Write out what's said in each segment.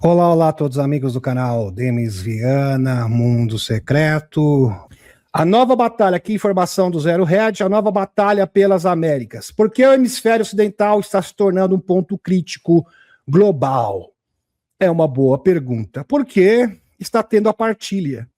Olá, olá a todos os amigos do canal Denis Viana, Mundo Secreto. A nova batalha, aqui informação do Zero Hedge, a nova batalha pelas Américas. Por que o hemisfério ocidental está se tornando um ponto crítico global? É uma boa pergunta. Porque está tendo a partilha.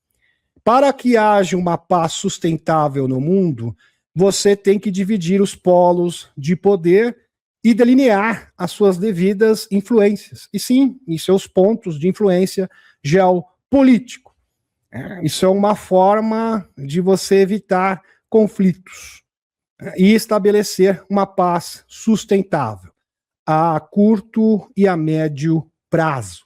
Para que haja uma paz sustentável no mundo, você tem que dividir os polos de poder e delinear as suas devidas influências. E sim, em seus pontos de influência geopolítico. Isso é uma forma de você evitar conflitos e estabelecer uma paz sustentável a curto e a médio prazo.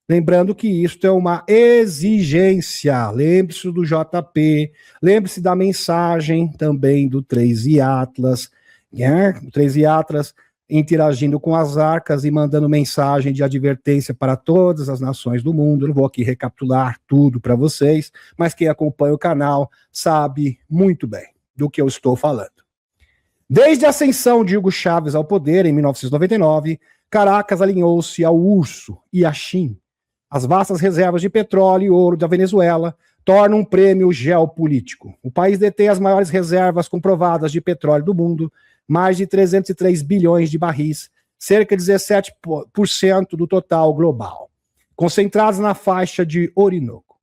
Lembrando que isto é uma exigência. Lembre-se do JP, lembre-se da mensagem também do 3i Atlas, o 3i Atlas interagindo com as arcas e mandando mensagem de advertência para todas as nações do mundo. Eu não vou aqui recapitular tudo para vocês, mas quem acompanha o canal sabe muito bem do que eu estou falando. Desde a ascensão de Hugo Chávez ao poder em 1999, Caracas alinhou-se ao URSS e à China. As vastas reservas de petróleo e ouro da Venezuela tornam um prêmio geopolítico. O país detém as maiores reservas comprovadas de petróleo do mundo, mais de 303 bilhões de barris, cerca de 17% do total global, concentrados na faixa de Orinoco.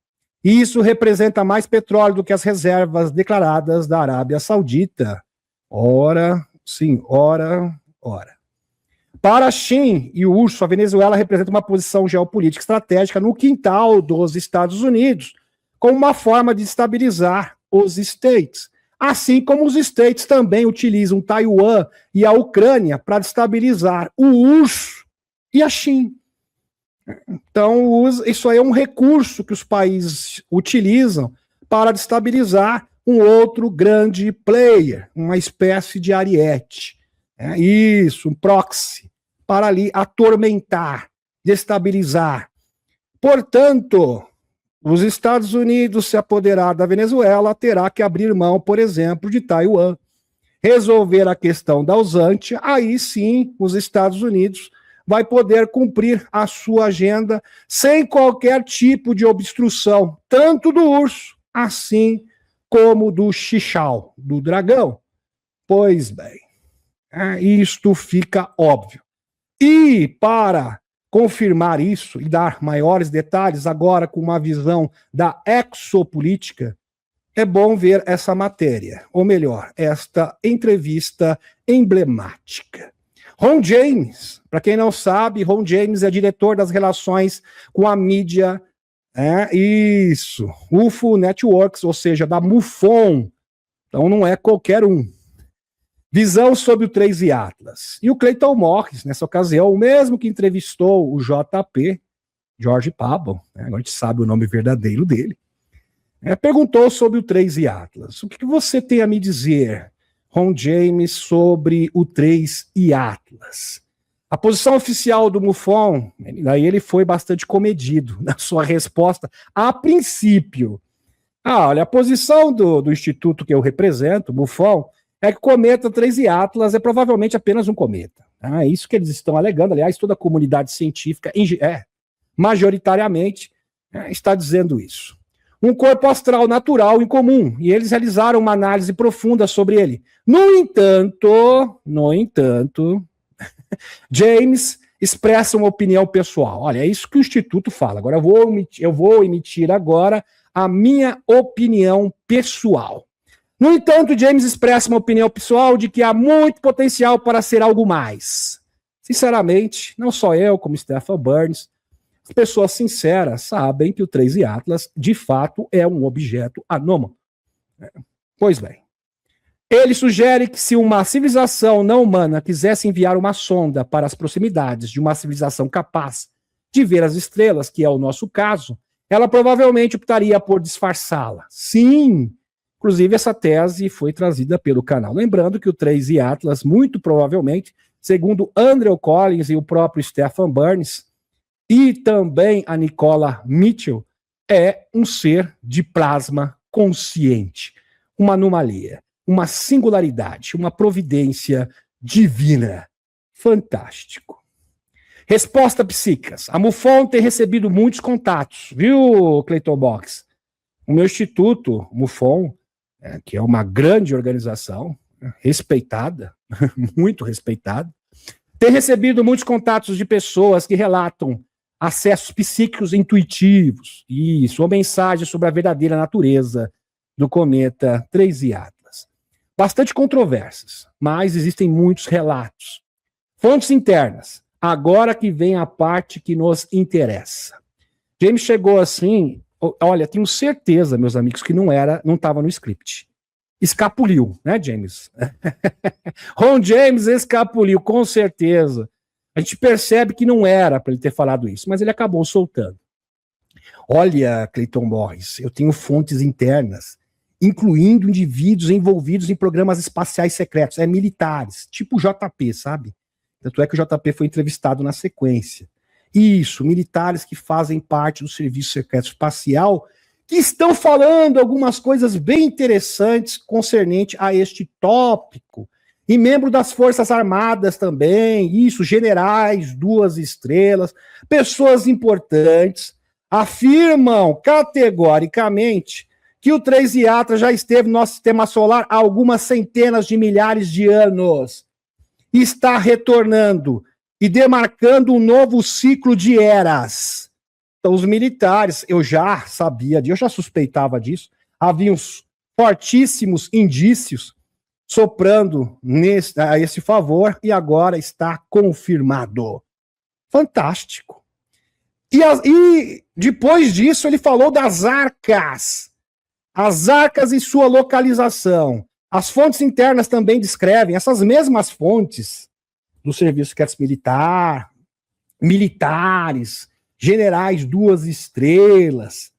Isso representa mais petróleo do que as reservas declaradas da Arábia Saudita. Ora, sim, ora. Para a China e o URSS, a Venezuela representa uma posição geopolítica estratégica no quintal dos Estados Unidos, como uma forma de estabilizar os States. Assim como os States também utilizam Taiwan e a Ucrânia para destabilizar o URSS e a China. Então, isso aí é um recurso que os países utilizam para destabilizar um outro grande player, uma espécie de ariete. Isso, um proxy, para ali atormentar, destabilizar. Portanto, os Estados Unidos, se apoderar da Venezuela, terá que abrir mão, por exemplo, de Taiwan. Resolver a questão da ausente, aí sim os Estados Unidos vai poder cumprir a sua agenda sem qualquer tipo de obstrução, tanto do urso, assim como do Xixau, do dragão. Pois bem, isto fica óbvio. E para confirmar isso e dar maiores detalhes agora com uma visão da exopolítica, é bom ver essa matéria, ou melhor, esta entrevista emblemática. Ron James, para quem não sabe, Ron James é diretor das relações com a mídia, isso, UFO Networks, ou seja, da MUFON, então não é qualquer um. Visão sobre o 3i Atlas. E o Clayton Morris, nessa ocasião, o mesmo que entrevistou o JP, George Pablo, agora a gente sabe o nome verdadeiro dele, perguntou sobre o 3i Atlas. O que você tem a me dizer, Ron James, sobre o 3i Atlas? A posição oficial do MUFON, daí ele foi bastante comedido na sua resposta a princípio. Olha, a posição do instituto que eu represento, MUFON, é que o cometa 3i Atlas é provavelmente apenas um cometa. É isso que eles estão alegando. Aliás, toda a comunidade científica, majoritariamente, está dizendo isso. Um corpo astral natural incomum, e eles realizaram uma análise profunda sobre ele. No entanto, James expressa uma opinião pessoal. Olha, é isso que o Instituto fala. Agora eu vou emitir agora a minha opinião pessoal. No entanto, James expressa uma opinião pessoal de que há muito potencial para ser algo mais. Sinceramente, não só eu, como Stephen Burns, as pessoas sinceras sabem que o 3i Atlas, de fato, é um objeto anômalo. Pois bem, ele sugere que se uma civilização não humana quisesse enviar uma sonda para as proximidades de uma civilização capaz de ver as estrelas, que é o nosso caso, ela provavelmente optaria por disfarçá-la. Sim, inclusive essa tese foi trazida pelo canal. Lembrando que o 3i Atlas, muito provavelmente, segundo Andrew Collins e o próprio Stephen Burns, e também a Nicola Mitchell, é um ser de plasma consciente, uma anomalia, uma singularidade, uma providência divina. Fantástico. Resposta psíquicas. A MUFON tem recebido muitos contatos, viu, Cleiton Box? O meu instituto, MUFON, que é uma grande organização, respeitada, muito respeitada, tem recebido muitos contatos de pessoas que relatam acessos psíquicos intuitivos, isso, ou mensagens sobre a verdadeira natureza do cometa 3I Atlas. Bastante controvérsias, mas existem muitos relatos. Fontes internas. Agora que vem a parte que nos interessa. James chegou assim, olha, tenho certeza, meus amigos, que não estava no script. Escapuliu, né, James? Ron James escapuliu, com certeza. A gente percebe que não era para ele ter falado isso, mas ele acabou soltando. Olha, Cleiton Morris, eu tenho fontes internas, incluindo indivíduos envolvidos em programas espaciais secretos, militares, tipo JP, sabe? Tanto é que o JP foi entrevistado na sequência. Isso, militares que fazem parte do Serviço Secreto Espacial, que estão falando algumas coisas bem interessantes concernente a este tópico. E membro das Forças Armadas também, isso, generais, 2 estrelas, pessoas importantes, afirmam categoricamente que o 3I Atlas já esteve no nosso sistema solar há algumas centenas de milhares de anos. Está retornando e demarcando um novo ciclo de eras. Então, os militares, eu já sabia disso, eu já suspeitava disso, havia uns fortíssimos indícios soprando a esse favor, e agora está confirmado. Fantástico. E depois disso, ele falou das arcas. As arcas e sua localização. As fontes internas também descrevem, essas mesmas fontes do Serviço Secreto Militar, militares, generais 2 estrelas,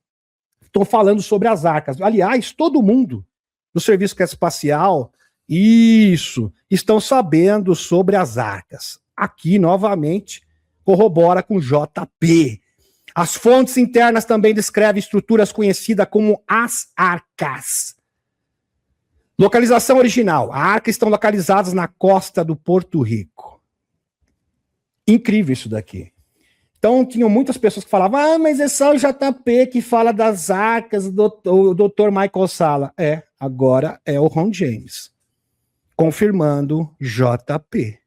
estão falando sobre as arcas. Aliás, todo mundo do Serviço Secreto Espacial, isso, estão sabendo sobre as arcas. Aqui, novamente, corrobora com JP. As fontes internas também descrevem estruturas conhecidas como as arcas. Localização original. A arca estão localizadas na costa do Porto Rico. Incrível isso daqui. Então, tinham muitas pessoas que falavam, mas é só o JP que fala das arcas, o Dr. Michael Salla. Agora é o Ron James. Confirmando JP.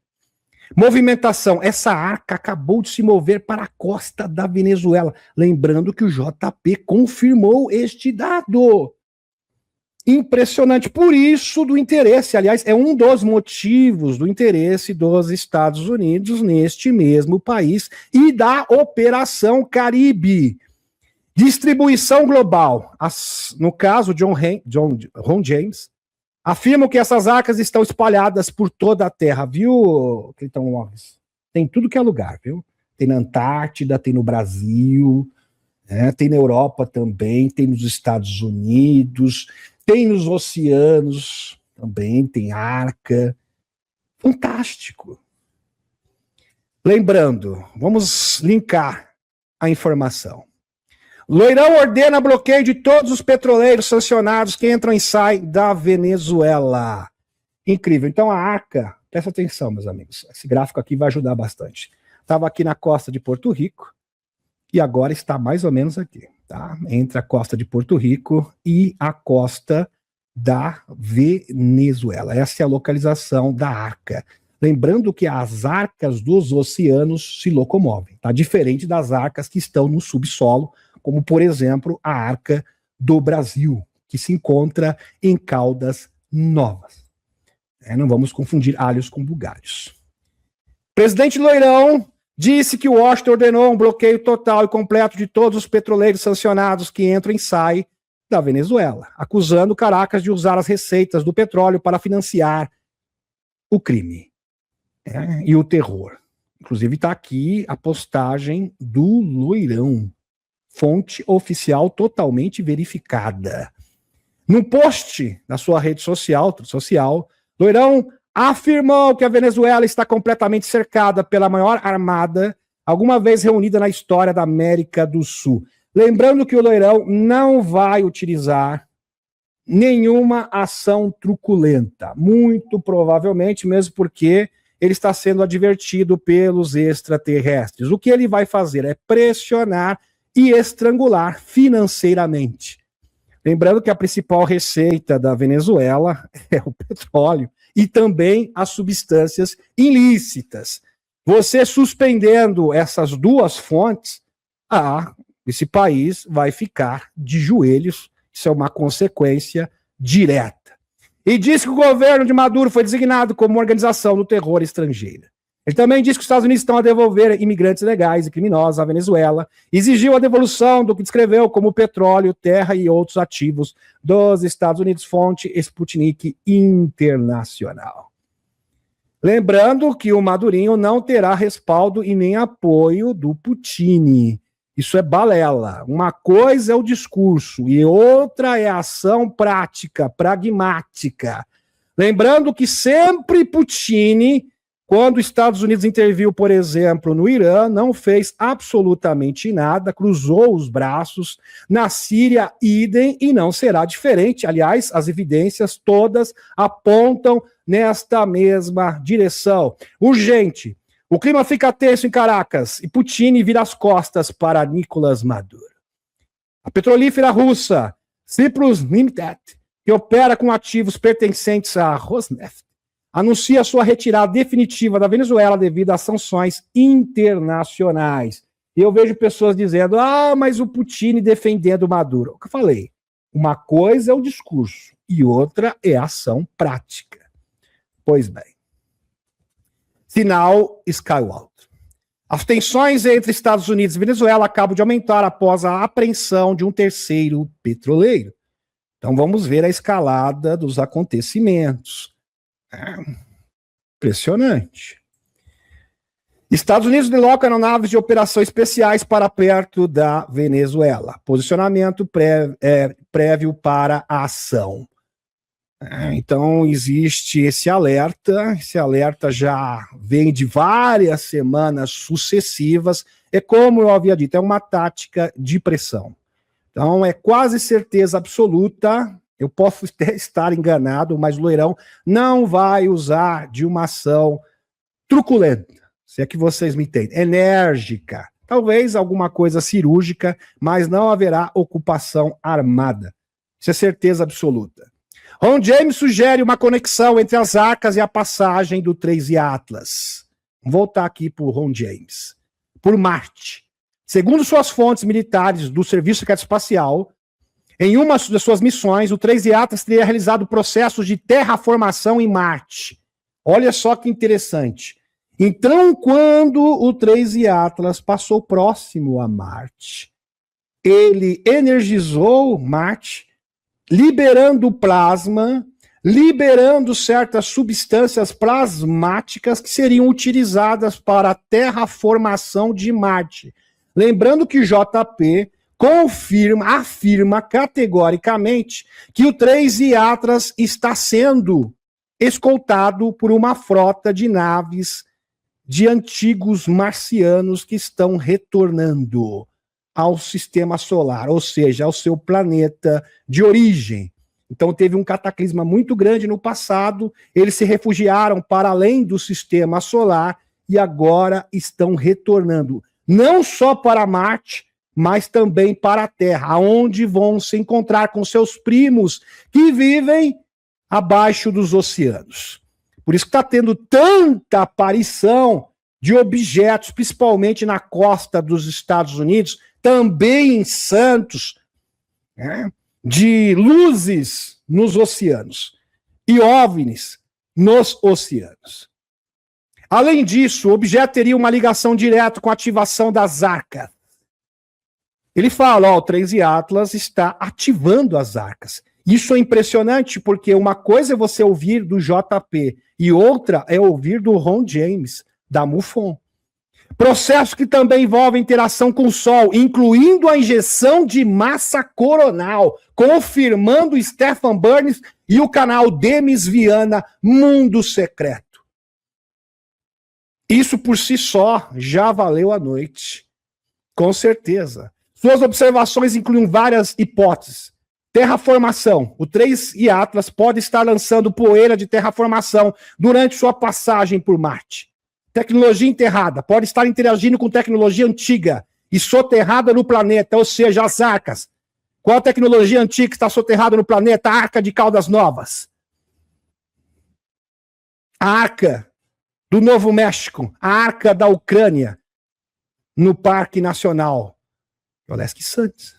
Movimentação. Essa arca acabou de se mover para a costa da Venezuela. Lembrando que o JP confirmou este dado. Impressionante. Por isso do interesse. Aliás, é um dos motivos do interesse dos Estados Unidos neste mesmo país e da Operação Caribe. Distribuição global. No caso, Ron James afirmam que essas arcas estão espalhadas por toda a Terra, viu, Cleiton Morris? Tem tudo que é lugar, viu? Tem na Antártida, tem no Brasil, tem na Europa também, tem nos Estados Unidos, tem nos oceanos também, tem arca. Fantástico. Lembrando, vamos linkar a informação. Loirão ordena bloqueio de todos os petroleiros sancionados que entram e saem da Venezuela. Incrível. Então a arca, presta atenção, meus amigos, esse gráfico aqui vai ajudar bastante. Estava aqui na costa de Porto Rico e agora está mais ou menos aqui, tá? Entre a costa de Porto Rico e a costa da Venezuela. Essa é a localização da arca. Lembrando que as arcas dos oceanos se locomovem, tá? Diferente das arcas que estão no subsolo, como, por exemplo, a Arca do Brasil, que se encontra em Caldas Novas. Não vamos confundir alhos com bugalhos. Presidente Loirão disse que Washington ordenou um bloqueio total e completo de todos os petroleiros sancionados que entram e saem da Venezuela, acusando Caracas de usar as receitas do petróleo para financiar o crime e o terror. Inclusive está aqui a postagem do Loirão. Fonte oficial totalmente verificada. Num post na sua rede social, Loirão afirmou que a Venezuela está completamente cercada pela maior armada alguma vez reunida na história da América do Sul. Lembrando que o Loirão não vai utilizar nenhuma ação truculenta, muito provavelmente, mesmo porque ele está sendo advertido pelos extraterrestres. O que ele vai fazer é pressionar e estrangular financeiramente. Lembrando que a principal receita da Venezuela é o petróleo e também as substâncias ilícitas. Você suspendendo essas duas fontes, esse país vai ficar de joelhos. Isso é uma consequência direta. E diz que o governo de Maduro foi designado como uma organização do terror estrangeira. Ele também diz que os Estados Unidos estão a devolver imigrantes legais e criminosos à Venezuela. Exigiu a devolução do que descreveu como petróleo, terra e outros ativos dos Estados Unidos, fonte Sputnik Internacional. Lembrando que o Madurinho não terá respaldo e nem apoio do Putin. Isso é balela. Uma coisa é o discurso e outra é a ação prática, pragmática. Lembrando que sempre Putin, quando os Estados Unidos interviu, por exemplo, no Irã, não fez absolutamente nada, cruzou os braços. Na Síria, idem, e não será diferente. Aliás, as evidências todas apontam nesta mesma direção. Urgente. O clima fica tenso em Caracas e Putin vira as costas para Nicolás Maduro. A petrolífera russa, Cyprus Limited, que opera com ativos pertencentes à Rosneft, anuncia sua retirada definitiva da Venezuela devido às sanções internacionais. E eu vejo pessoas dizendo, mas o Putin defendendo Maduro. O que eu falei? Uma coisa é o discurso e outra é a ação prática. Pois bem. Sinal Skywalker. As tensões entre Estados Unidos e Venezuela acabam de aumentar após a apreensão de um terceiro petroleiro. Então vamos ver a escalada dos acontecimentos. Impressionante. Estados Unidos deslocam aeronaves de operação especiais para perto da Venezuela. Posicionamento prévio para a ação. Então existe esse alerta já vem de várias semanas sucessivas, é como eu havia dito, é uma tática de pressão. Então é quase certeza absoluta, eu posso até estar enganado, mas o Loirão não vai usar de uma ação truculenta, se é que vocês me entendem, enérgica, talvez alguma coisa cirúrgica, mas não haverá ocupação armada, isso é certeza absoluta. Ron James sugere uma conexão entre as arcas e a passagem do 3 Atlas. Vamos voltar aqui para o Ron James. Por Marte. Segundo suas fontes militares do Serviço Secreto Espacial, em uma das suas missões, o 3 Atlas teria realizado processos de terraformação em Marte. Olha só que interessante. Então, quando o 3 Atlas passou próximo a Marte, ele energizou Marte, liberando plasma, liberando certas substâncias plasmáticas que seriam utilizadas para a terraformação de Marte. Lembrando que JP afirma categoricamente que o 3 Atlas está sendo escoltado por uma frota de naves de antigos marcianos que estão retornando ao sistema solar, ou seja, ao seu planeta de origem. Então teve um cataclisma muito grande no passado, eles se refugiaram para além do sistema solar e agora estão retornando, não só para Marte, mas também para a Terra, onde vão se encontrar com seus primos que vivem abaixo dos oceanos. Por isso que está tendo tanta aparição de objetos, principalmente na costa dos Estados Unidos, também em Santos, de luzes nos oceanos e OVNIs nos oceanos. Além disso, o objeto teria uma ligação direta com a ativação das arcas. Ele fala, o 3 Atlas está ativando as arcas. Isso é impressionante, porque uma coisa é você ouvir do JP e outra é ouvir do Ron James, da MUFON. Processos que também envolvem interação com o Sol, incluindo a injeção de massa coronal, confirmando Stefan Burns e o canal Demis Viana Mundo Secreto. Isso por si só já valeu a noite, com certeza. Suas observações incluem várias hipóteses. Terraformação. O 3 e Atlas pode estar lançando poeira de terraformação durante sua passagem por Marte. Tecnologia enterrada. Pode estar interagindo com tecnologia antiga e soterrada no planeta, ou seja, as arcas. Qual a tecnologia antiga que está soterrada no planeta? A Arca de Caldas Novas. A Arca do Novo México. A Arca da Ucrânia. No Parque Nacional Oleski Santos.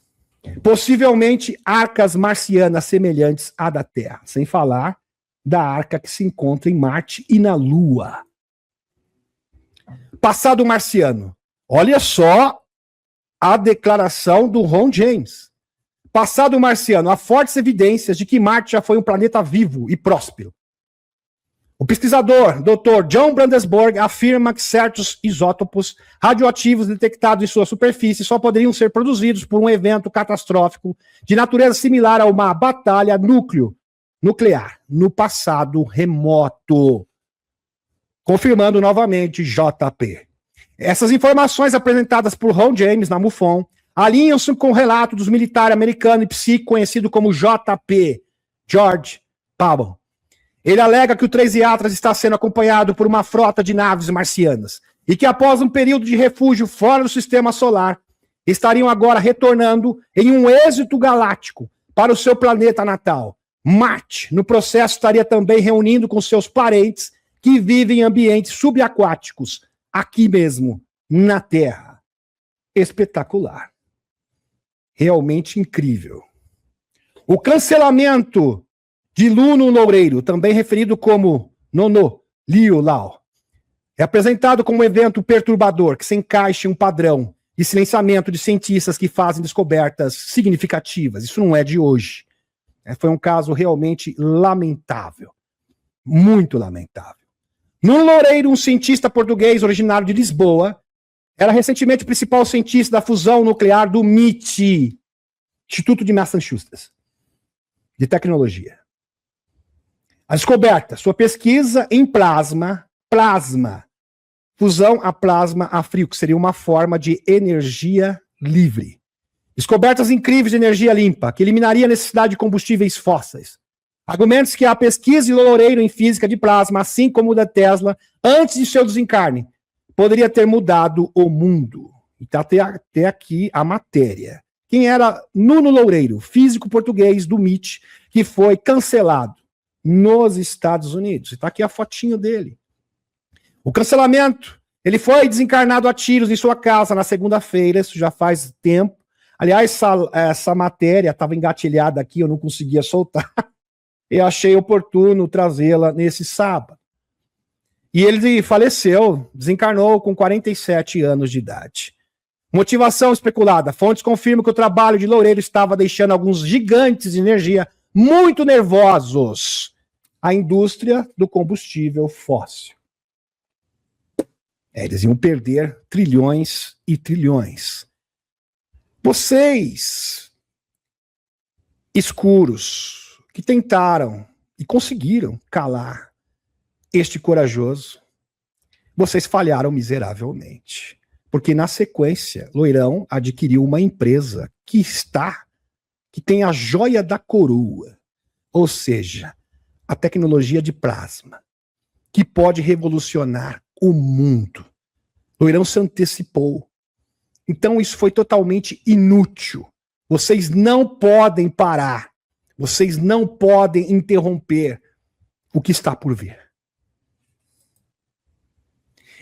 Possivelmente arcas marcianas semelhantes à da Terra. Sem falar da arca que se encontra em Marte e na Lua. Passado marciano. Olha só a declaração do Ron James. Passado marciano, há fortes evidências de que Marte já foi um planeta vivo e próspero. O pesquisador, Dr. John Brandenburg, afirma que certos isótopos radioativos detectados em sua superfície só poderiam ser produzidos por um evento catastrófico de natureza similar a uma batalha nuclear no passado remoto. Confirmando novamente JP. Essas informações apresentadas por Ron James na MUFON alinham-se com o relato dos militares americanos e psíquico conhecido como JP, George Pabon. Ele alega que o 3 e Atlas está sendo acompanhado por uma frota de naves marcianas e que após um período de refúgio fora do sistema solar, estariam agora retornando em um êxito galáctico para o seu planeta natal, Marte. No processo estaria também reunindo com seus parentes que vivem em ambientes subaquáticos, aqui mesmo, na Terra. Espetacular. Realmente incrível. O cancelamento de Luno Loureiro, também referido como Nono Liu Lao, é apresentado como um evento perturbador que se encaixa em um padrão de silenciamento de cientistas que fazem descobertas significativas. Isso não é de hoje. Foi um caso realmente lamentável. Muito lamentável. Nuno Loureiro, um cientista português originário de Lisboa, era recentemente o principal cientista da fusão nuclear do MIT, Instituto de Massachusetts, de Tecnologia. A descoberta, sua pesquisa em plasma, fusão a plasma a frio, que seria uma forma de energia livre. Descobertas incríveis de energia limpa, que eliminaria a necessidade de combustíveis fósseis. Argumentos que a pesquisa de Loureiro em física de plasma, assim como o da Tesla, antes de seu desencarne, poderia ter mudado o mundo. Então, até aqui a matéria. Quem era Nuno Loureiro, físico português do MIT, que foi cancelado nos Estados Unidos. Está aqui a fotinho dele. O cancelamento, ele foi desencarnado a tiros em sua casa na segunda-feira, isso já faz tempo. Aliás, essa matéria estava engatilhada aqui, eu não conseguia soltar. Eu achei oportuno trazê-la nesse sábado. E ele faleceu, desencarnou com 47 anos de idade. Motivação especulada. Fontes confirmam que o trabalho de Loureiro estava deixando alguns gigantes de energia muito nervosos. A indústria do combustível fóssil. Eles iam perder trilhões e trilhões. Vocês, escuros, que tentaram e conseguiram calar este corajoso, vocês falharam miseravelmente. Porque na sequência, Loirão adquiriu uma empresa que tem a joia da coroa. Ou seja, a tecnologia de plasma, que pode revolucionar o mundo. Loirão se antecipou. Então isso foi totalmente inútil. Vocês não podem parar. Vocês não podem interromper o que está por vir.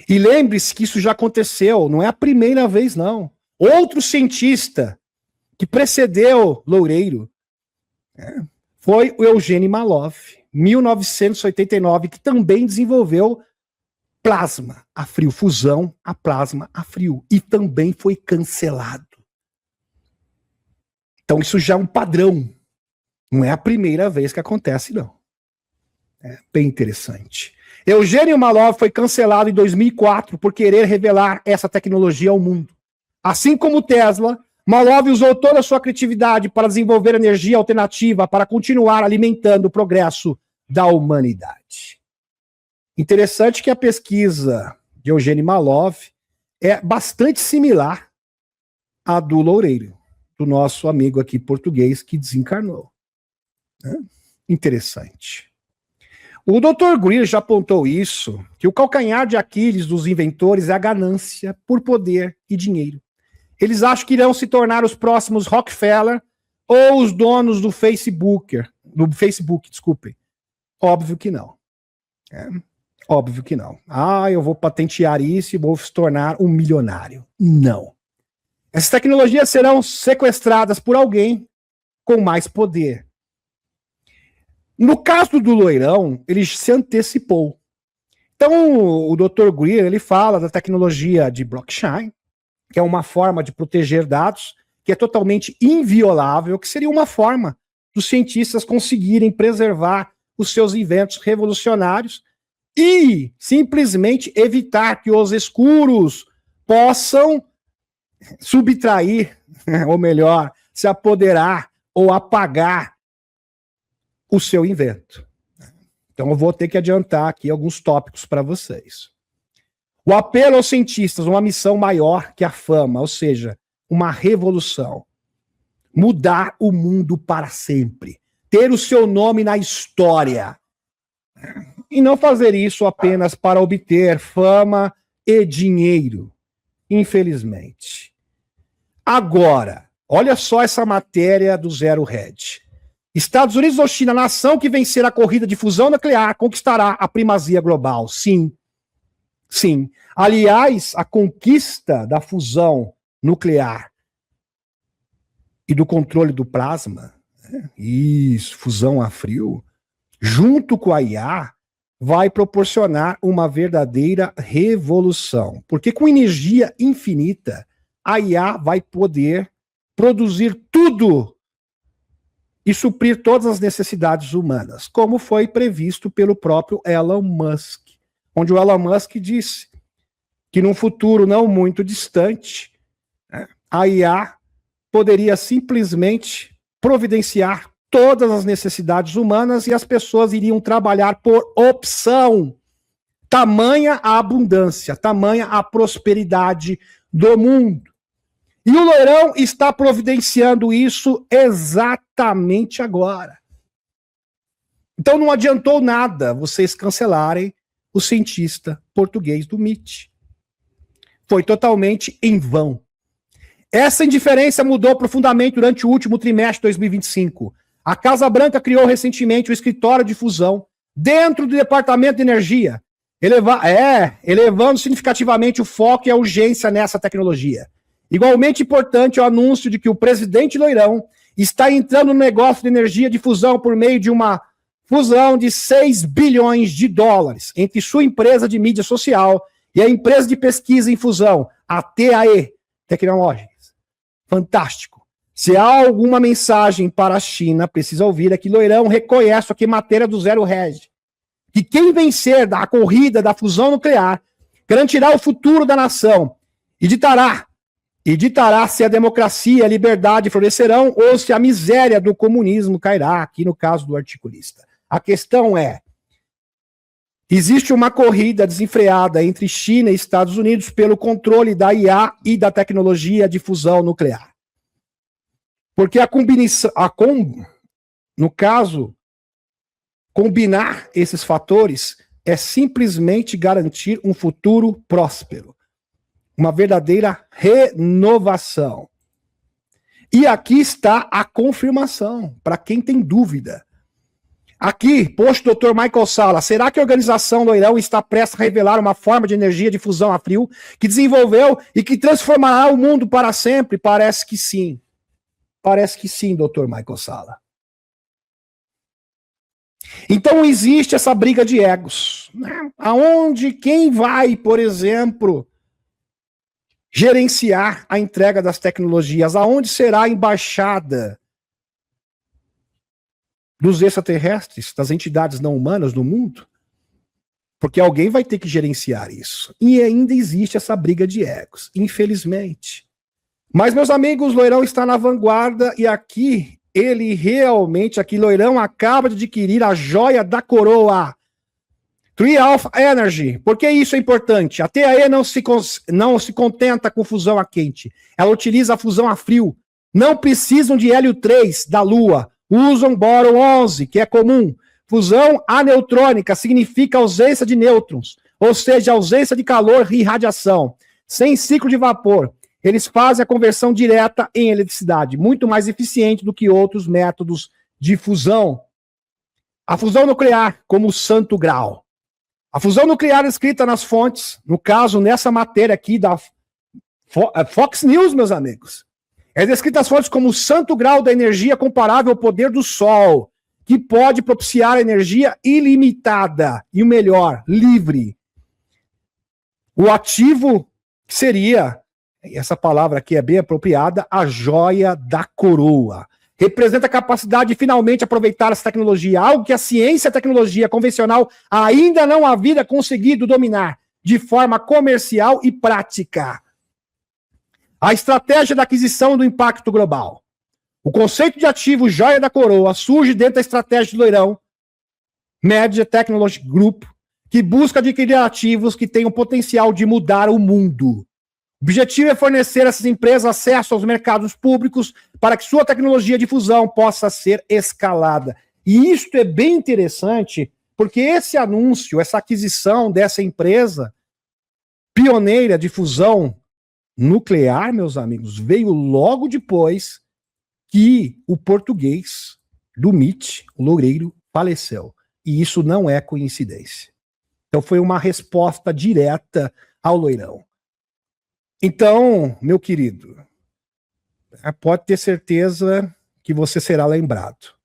E lembre-se que isso já aconteceu, não é a primeira vez, não. Outro cientista que precedeu Loureiro foi o Eugênio Malov, 1989, que também desenvolveu plasma a frio, fusão a plasma a frio, e também foi cancelado. Então isso já é um padrão. Não é a primeira vez que acontece, não. É bem interessante. Eugênio Malov foi cancelado em 2004 por querer revelar essa tecnologia ao mundo. Assim como Tesla, Malov usou toda a sua criatividade para desenvolver energia alternativa para continuar alimentando o progresso da humanidade. Interessante que a pesquisa de Eugênio Malov é bastante similar à do Loureiro. do nosso amigo aqui português que desencarnou. Interessante. O Dr. Greer já apontou isso, que o calcanhar de Aquiles dos inventores é a ganância por poder e dinheiro. Eles acham que irão se tornar os próximos Rockefeller ou os donos do Facebook, desculpem. Óbvio que não. Óbvio que não. Eu vou patentear isso e vou se tornar um milionário. Não. Essas tecnologias serão sequestradas por alguém com mais poder. No caso do loirão, ele se antecipou. Então, o Dr. Greer, ele fala da tecnologia de blockchain, que é uma forma de proteger dados, que é totalmente inviolável, que seria uma forma dos cientistas conseguirem preservar os seus inventos revolucionários e simplesmente evitar que os escuros possam subtrair, ou melhor, se apoderar ou apagar o seu invento. Então eu vou ter que adiantar aqui alguns tópicos para vocês. O apelo aos cientistas, uma missão maior que a fama, ou seja, uma revolução. Mudar o mundo para sempre. Ter o seu nome na história. E não fazer isso apenas para obter fama e dinheiro. Infelizmente. Agora, olha só essa matéria do Zero Hedge. Estados Unidos ou China, nação que vencer a corrida de fusão nuclear, conquistará a primazia global. Sim. Sim. Aliás, a conquista da fusão nuclear e do controle do plasma, isso, fusão a frio, junto com a IA, vai proporcionar uma verdadeira revolução. Porque com energia infinita, a IA vai poder produzir tudo e suprir todas as necessidades humanas, como foi previsto pelo próprio Elon Musk, onde o Elon Musk disse que num futuro não muito distante, a IA poderia simplesmente providenciar todas as necessidades humanas e as pessoas iriam trabalhar por opção. Tamanha a abundância, tamanha a prosperidade do mundo. E o loirão está providenciando isso exatamente agora. Então não adiantou nada vocês cancelarem o cientista português do MIT. Foi totalmente em vão. Essa indiferença mudou profundamente durante o último trimestre de 2025. A Casa Branca criou recentemente o escritório de fusão dentro do Departamento de Energia, elevando significativamente o foco e a urgência nessa tecnologia. Igualmente importante é o anúncio de que o presidente Loirão está entrando no negócio de energia de fusão por meio de uma fusão de 6 bilhões de dólares entre sua empresa de mídia social e a empresa de pesquisa em fusão, a TAE Technologies. Fantástico. Se há alguma mensagem para a China, precisa ouvir é que Loirão reconhece aqui matéria do Zero Hedge, que quem vencer da corrida da fusão nuclear garantirá o futuro da nação e ditará se a democracia e a liberdade florescerão ou se a miséria do comunismo cairá, aqui no caso do articulista. A questão é, existe uma corrida desenfreada entre China e Estados Unidos pelo controle da IA e da tecnologia de fusão nuclear. Porque no caso, combinar esses fatores é simplesmente garantir um futuro próspero. Uma verdadeira renovação. E aqui está a confirmação, para quem tem dúvida. Aqui, posto Dr. Michael Sala, será que a organização Loirão está prestes a revelar uma forma de energia de fusão a frio que desenvolveu e que transformará o mundo para sempre? Parece que sim. Parece que sim, Dr. Michael Sala. Então existe essa briga de egos, né? Aonde quem vai, por exemplo, gerenciar a entrega das tecnologias, aonde será a embaixada dos extraterrestres, das entidades não humanas no mundo? Porque alguém vai ter que gerenciar isso. E ainda existe essa briga de egos, infelizmente. Mas, meus amigos, Loirão está na vanguarda e aqui, Loirão acaba de adquirir a joia da coroa. Tree Alpha Energy. Por que isso é importante? A TAE não se contenta com fusão a quente. Ela utiliza a fusão a frio Não precisam de hélio 3 da Lua. Usam bóron 11, que é comum. Fusão aneutrônica significa ausência de nêutrons, ou seja, ausência de calor e radiação. Sem ciclo de vapor. Eles fazem a conversão direta em eletricidade, muito mais eficiente do que outros métodos de fusão. A fusão nuclear como o santo grau. A fusão nuclear escrita nas fontes, no caso, nessa matéria aqui da Fox News, meus amigos, é descrita nas fontes como o santo grau da energia comparável ao poder do Sol, que pode propiciar energia ilimitada e o melhor, livre. O ativo seria, essa palavra aqui é bem apropriada, a joia da coroa. Representa a capacidade de finalmente aproveitar essa tecnologia, algo que a ciência e a tecnologia convencional ainda não havia conseguido dominar de forma comercial e prática. A estratégia da aquisição do impacto global. O conceito de ativo joia da coroa surge dentro da estratégia do Loirão Media Technology Group, que busca adquirir ativos que tenham potencial de mudar o mundo. O objetivo é fornecer a essas empresas acesso aos mercados públicos para que sua tecnologia de fusão possa ser escalada. E isto é bem interessante, porque esse anúncio, essa aquisição dessa empresa pioneira de fusão nuclear, meus amigos, veio logo depois que o português do MIT, o Loureiro, faleceu. E isso não é coincidência. Então foi uma resposta direta ao Loirão. Então, meu querido, pode ter certeza que você será lembrado.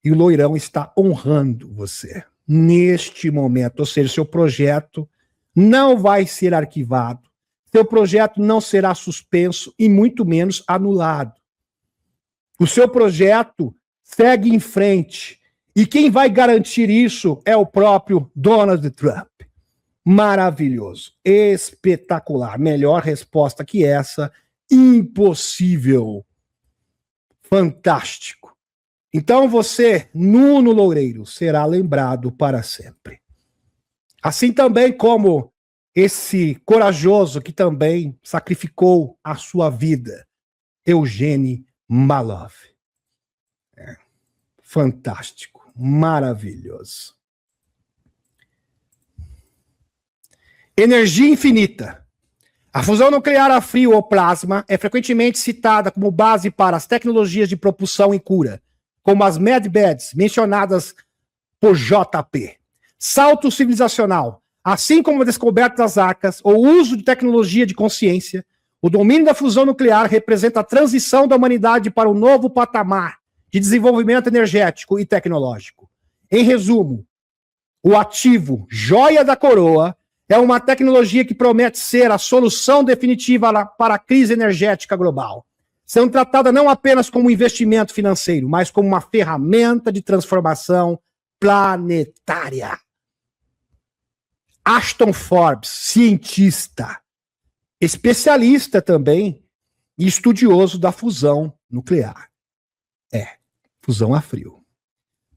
E o Loirão está honrando você neste momento. Ou seja, seu projeto não vai ser arquivado. Seu projeto não será suspenso e muito menos anulado. O seu projeto segue em frente. E quem vai garantir isso é o próprio Donald Trump. Maravilhoso, espetacular, melhor resposta que essa, impossível, fantástico. Então você, Nuno Loureiro, será lembrado para sempre. Assim também como esse corajoso que também sacrificou a sua vida, Eugênio Malov. Fantástico, maravilhoso. Energia infinita. A fusão nuclear a frio ou plasma é frequentemente citada como base para as tecnologias de propulsão e cura, como as MedBeds mencionadas por JP. Salto civilizacional. Assim como a descoberta das arcas ou o uso de tecnologia de consciência, o domínio da fusão nuclear representa a transição da humanidade para um novo patamar de desenvolvimento energético e tecnológico. Em resumo, o ativo joia da coroa é uma tecnologia que promete ser a solução definitiva para a crise energética global, sendo tratada não apenas como um investimento financeiro, mas como uma ferramenta de transformação planetária. Ashton Forbes, cientista, especialista também e estudioso da fusão nuclear. Fusão a frio.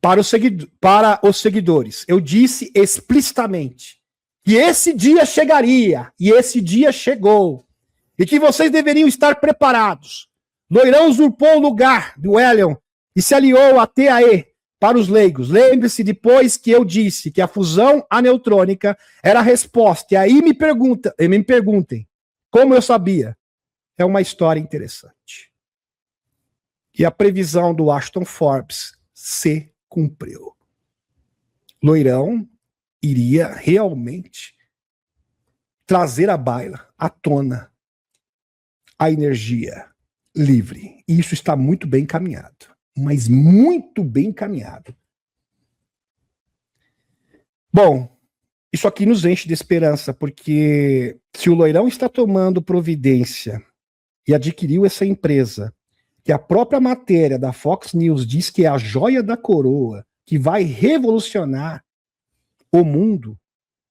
Para os seguidores, eu disse explicitamente que esse dia chegaria, e esse dia chegou, e que vocês deveriam estar preparados. Loirão usurpou o lugar do Helion e se aliou à TAE para os leigos. Lembre-se depois que eu disse que a fusão aneutrônica era a resposta, e aí me perguntem como eu sabia. É uma história interessante. E a previsão do Ashton Forbes se cumpriu. Loirão iria realmente trazer à baila, à tona, a energia livre. E isso está muito bem encaminhado. Mas muito bem encaminhado. Bom, isso aqui nos enche de esperança, porque se o Loirão está tomando providência e adquiriu essa empresa, que a própria matéria da Fox News diz que é a joia da coroa, que vai revolucionar o mundo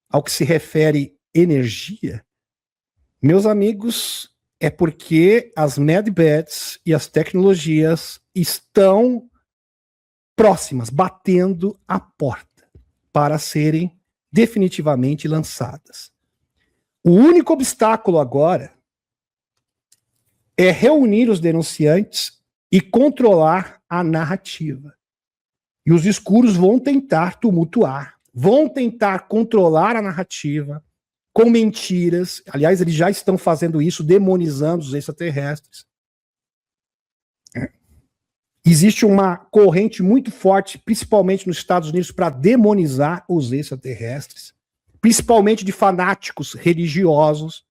ao que se refere energia, meus amigos, é porque as MedBeds e as tecnologias estão próximas, batendo a porta para serem definitivamente lançadas. O único obstáculo agora é reunir os denunciantes e controlar a narrativa. E os escuros vão tentar tumultuar, vão tentar controlar a narrativa com mentiras. Aliás, eles já estão fazendo isso, demonizando os extraterrestres. Existe uma corrente muito forte, principalmente nos Estados Unidos, para demonizar os extraterrestres, principalmente de fanáticos religiosos.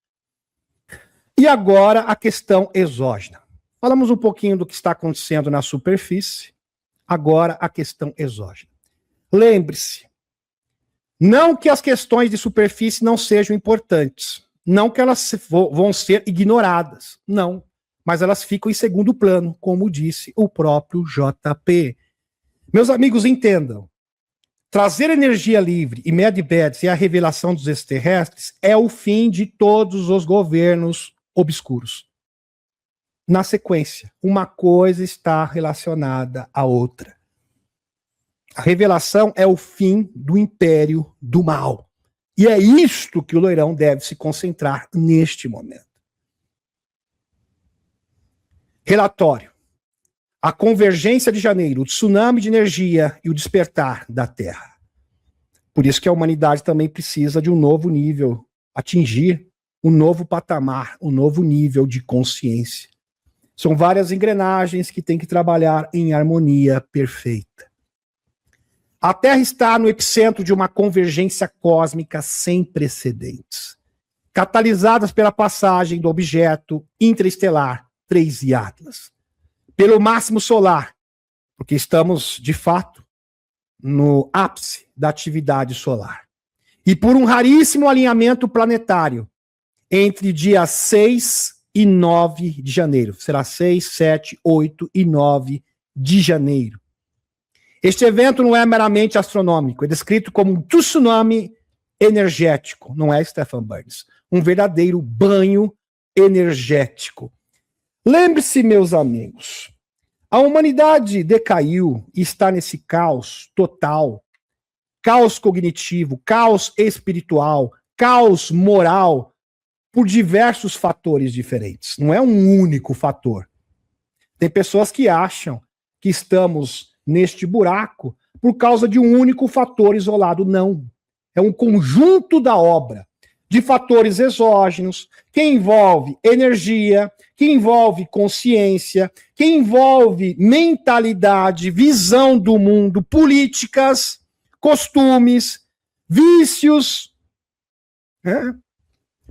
E agora a questão exógena. Falamos um pouquinho do que está acontecendo na superfície, agora a questão exógena. Lembre-se, não que as questões de superfície não sejam importantes, não que elas vão ser ignoradas, não. Mas elas ficam em segundo plano, como disse o próprio JP. Meus amigos, entendam. Trazer energia livre e medbeds e a revelação dos extraterrestres é o fim de todos os governos obscuros. Na sequência, uma coisa está relacionada à outra. A revelação é o fim do império do mal. E é isto que o Loirão deve se concentrar neste momento. Relatório. A convergência de janeiro, o tsunami de energia e o despertar da Terra. Por isso que a humanidade também precisa de um novo nível, atingir um novo patamar, um novo nível de consciência. São várias engrenagens que têm que trabalhar em harmonia perfeita. A Terra está no epicentro de uma convergência cósmica sem precedentes, catalisadas pela passagem do objeto interestelar 3 Atlas, pelo máximo solar, porque estamos, de fato, no ápice da atividade solar, e por um raríssimo alinhamento planetário entre dias 6 e 9 de janeiro. Será 6, 7, 8 e 9 de janeiro. Este evento não é meramente astronômico, é descrito como um tsunami energético, não é, Stephen Burns? Um verdadeiro banho energético. Lembre-se, meus amigos, a humanidade decaiu e está nesse caos total, caos cognitivo, caos espiritual, caos moral, por diversos fatores diferentes. Não é um único fator. Tem pessoas que acham que estamos neste buraco por causa de um único fator isolado. Não. É um conjunto da obra de fatores exógenos, que envolve energia, que envolve consciência, que envolve mentalidade, visão do mundo, políticas, costumes, vícios,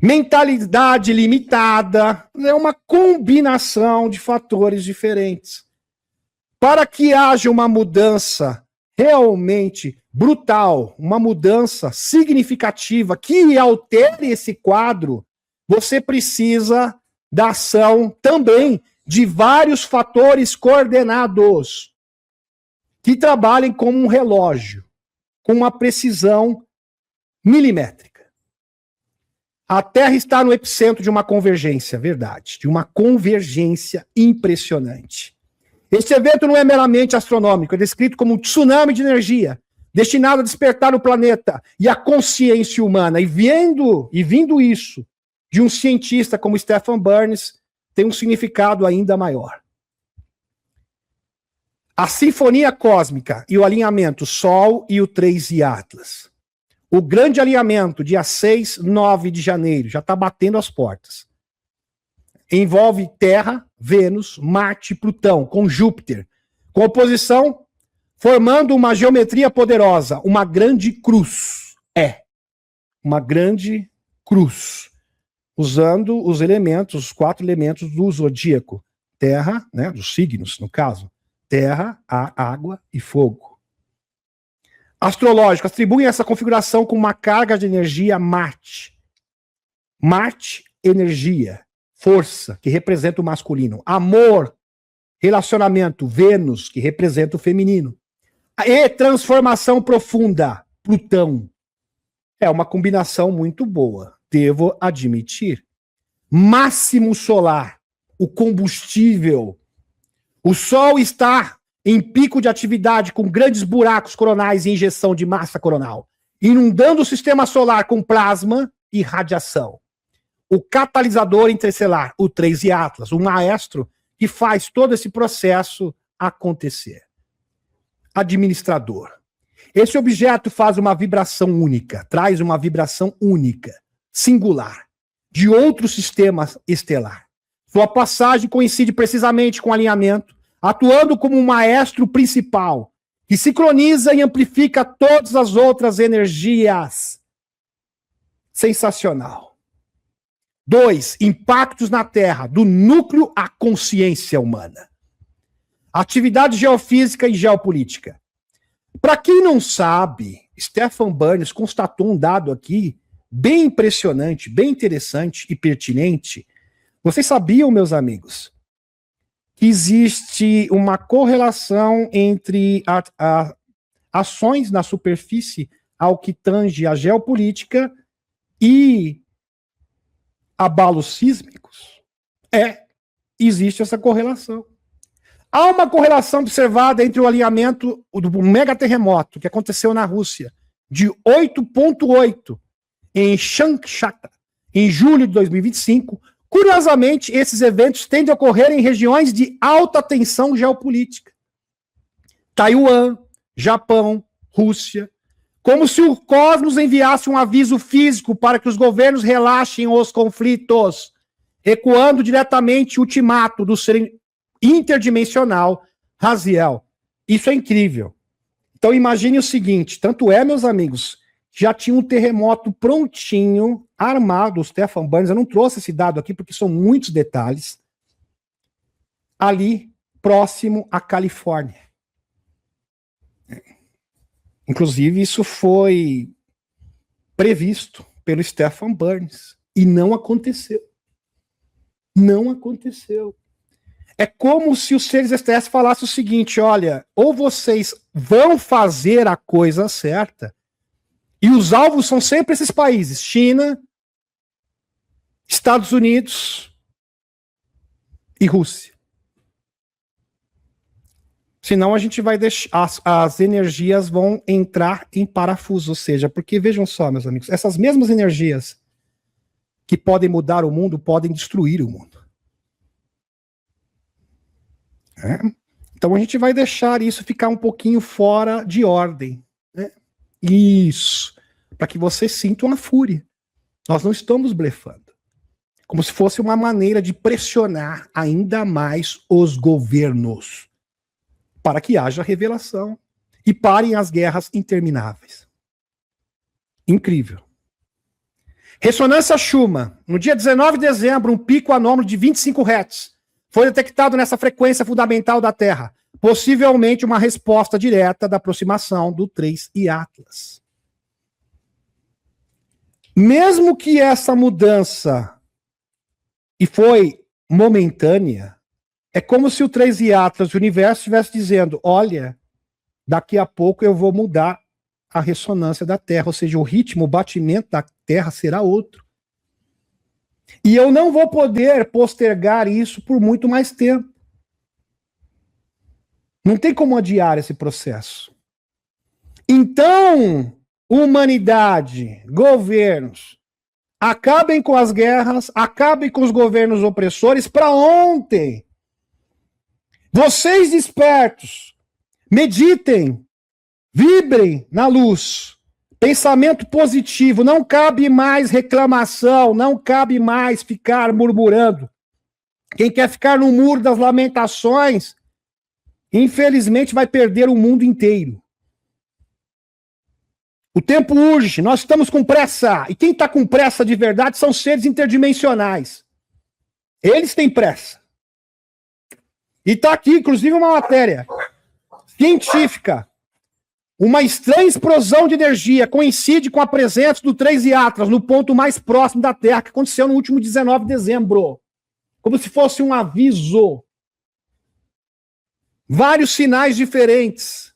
mentalidade limitada. É uma combinação de fatores diferentes. Para que haja uma mudança realmente brutal, uma mudança significativa que altere esse quadro, você precisa da ação também de vários fatores coordenados que trabalhem como um relógio, com uma precisão milimétrica. A Terra está no epicentro de uma convergência, verdade, de uma convergência impressionante. Este evento não é meramente astronômico, é descrito como um tsunami de energia, destinado a despertar o planeta e a consciência humana. E vindo isso de um cientista como Stephen Burns, tem um significado ainda maior. A sinfonia cósmica e o alinhamento Sol e o 3 Atlas. O grande alinhamento, dia 6, 9 de janeiro, já está batendo as portas. Envolve Terra, Vênus, Marte e Plutão, com Júpiter, com oposição, formando uma geometria poderosa, uma grande cruz. Uma grande cruz, usando os elementos, os 4 elementos do zodíaco. Terra, né, dos signos, no caso. Terra, ar, água e fogo. Astrológico, atribuem essa configuração com uma carga de energia Marte. Marte, energia, força, que representa o masculino. Amor, relacionamento, Vênus, que representa o feminino. E transformação profunda, Plutão. É uma combinação muito boa, devo admitir. Máximo solar, o combustível. O Sol está em pico de atividade com grandes buracos coronais e injeção de massa coronal, inundando o sistema solar com plasma e radiação. O catalisador interestelar, o 3 Atlas, o maestro que faz todo esse processo acontecer. Administrador. Esse objeto faz uma vibração única, traz uma vibração única, singular, de outro sistema estelar. Sua passagem coincide precisamente com o alinhamento, atuando como um maestro principal, que sincroniza e amplifica todas as outras energias. Sensacional. 2. Impactos na Terra, do núcleo à consciência humana. Atividade geofísica e geopolítica. Para quem não sabe, Stefan Burns constatou um dado aqui bem impressionante, bem interessante e pertinente. Vocês sabiam, meus amigos, que existe uma correlação entre ações na superfície ao que tange a geopolítica e abalos sísmicos? Existe essa correlação. Há uma correlação observada entre o alinhamento do megaterremoto que aconteceu na Rússia, de 8,8 em Shankshatha, em julho de 2025. Curiosamente, esses eventos tendem a ocorrer em regiões de alta tensão geopolítica. Taiwan, Japão, Rússia. Como se o cosmos enviasse um aviso físico para que os governos relaxem os conflitos, ecoando diretamente o ultimato do ser interdimensional Raziel. Isso é incrível. Então imagine o seguinte, tanto é, meus amigos, já tinha um terremoto prontinho, armado, o Stefan Burns, eu não trouxe esse dado aqui porque são muitos detalhes, ali próximo à Califórnia. Inclusive, isso foi previsto pelo Stefan Burns e não aconteceu. Não aconteceu. É como se os seres extraterrestres falassem o seguinte, olha, ou vocês vão fazer a coisa certa, e os alvos são sempre esses países, China, Estados Unidos e Rússia. Senão a gente vai deixar, as energias vão entrar em parafuso, ou seja, porque vejam só, meus amigos, essas mesmas energias que podem mudar o mundo, podem destruir o mundo. Então a gente vai deixar isso ficar um pouquinho fora de ordem. Né? Isso. Para que vocês sintam a fúria. Nós não estamos blefando. Como se fosse uma maneira de pressionar ainda mais os governos. Para que haja revelação. E parem as guerras intermináveis. Incrível. Ressonância Schumann. No dia 19 de dezembro, um pico anômalo de 25 Hz. Foi detectado nessa frequência fundamental da Terra, possivelmente uma resposta direta da aproximação do 3I Atlas. Mesmo que essa mudança, e foi momentânea, é como se o 3I Atlas, o universo, estivesse dizendo, olha, daqui a pouco eu vou mudar a ressonância da Terra, ou seja, o ritmo, o batimento da Terra será outro. E eu não vou poder postergar isso por muito mais tempo. Não tem como adiar esse processo. Então, humanidade, governos, acabem com as guerras, acabem com os governos opressores para ontem. Vocês despertos, meditem, vibrem na luz. Pensamento positivo, não cabe mais reclamação, não cabe mais ficar murmurando. Quem quer ficar no muro das lamentações, infelizmente vai perder o mundo inteiro. O tempo urge, nós estamos com pressa. E quem está com pressa de verdade são seres interdimensionais. Eles têm pressa. E está aqui, inclusive, uma matéria científica. Uma estranha explosão de energia coincide com a presença do 3I Atlas no ponto mais próximo da Terra, que aconteceu no último 19 de dezembro. Como se fosse um aviso. Vários sinais diferentes.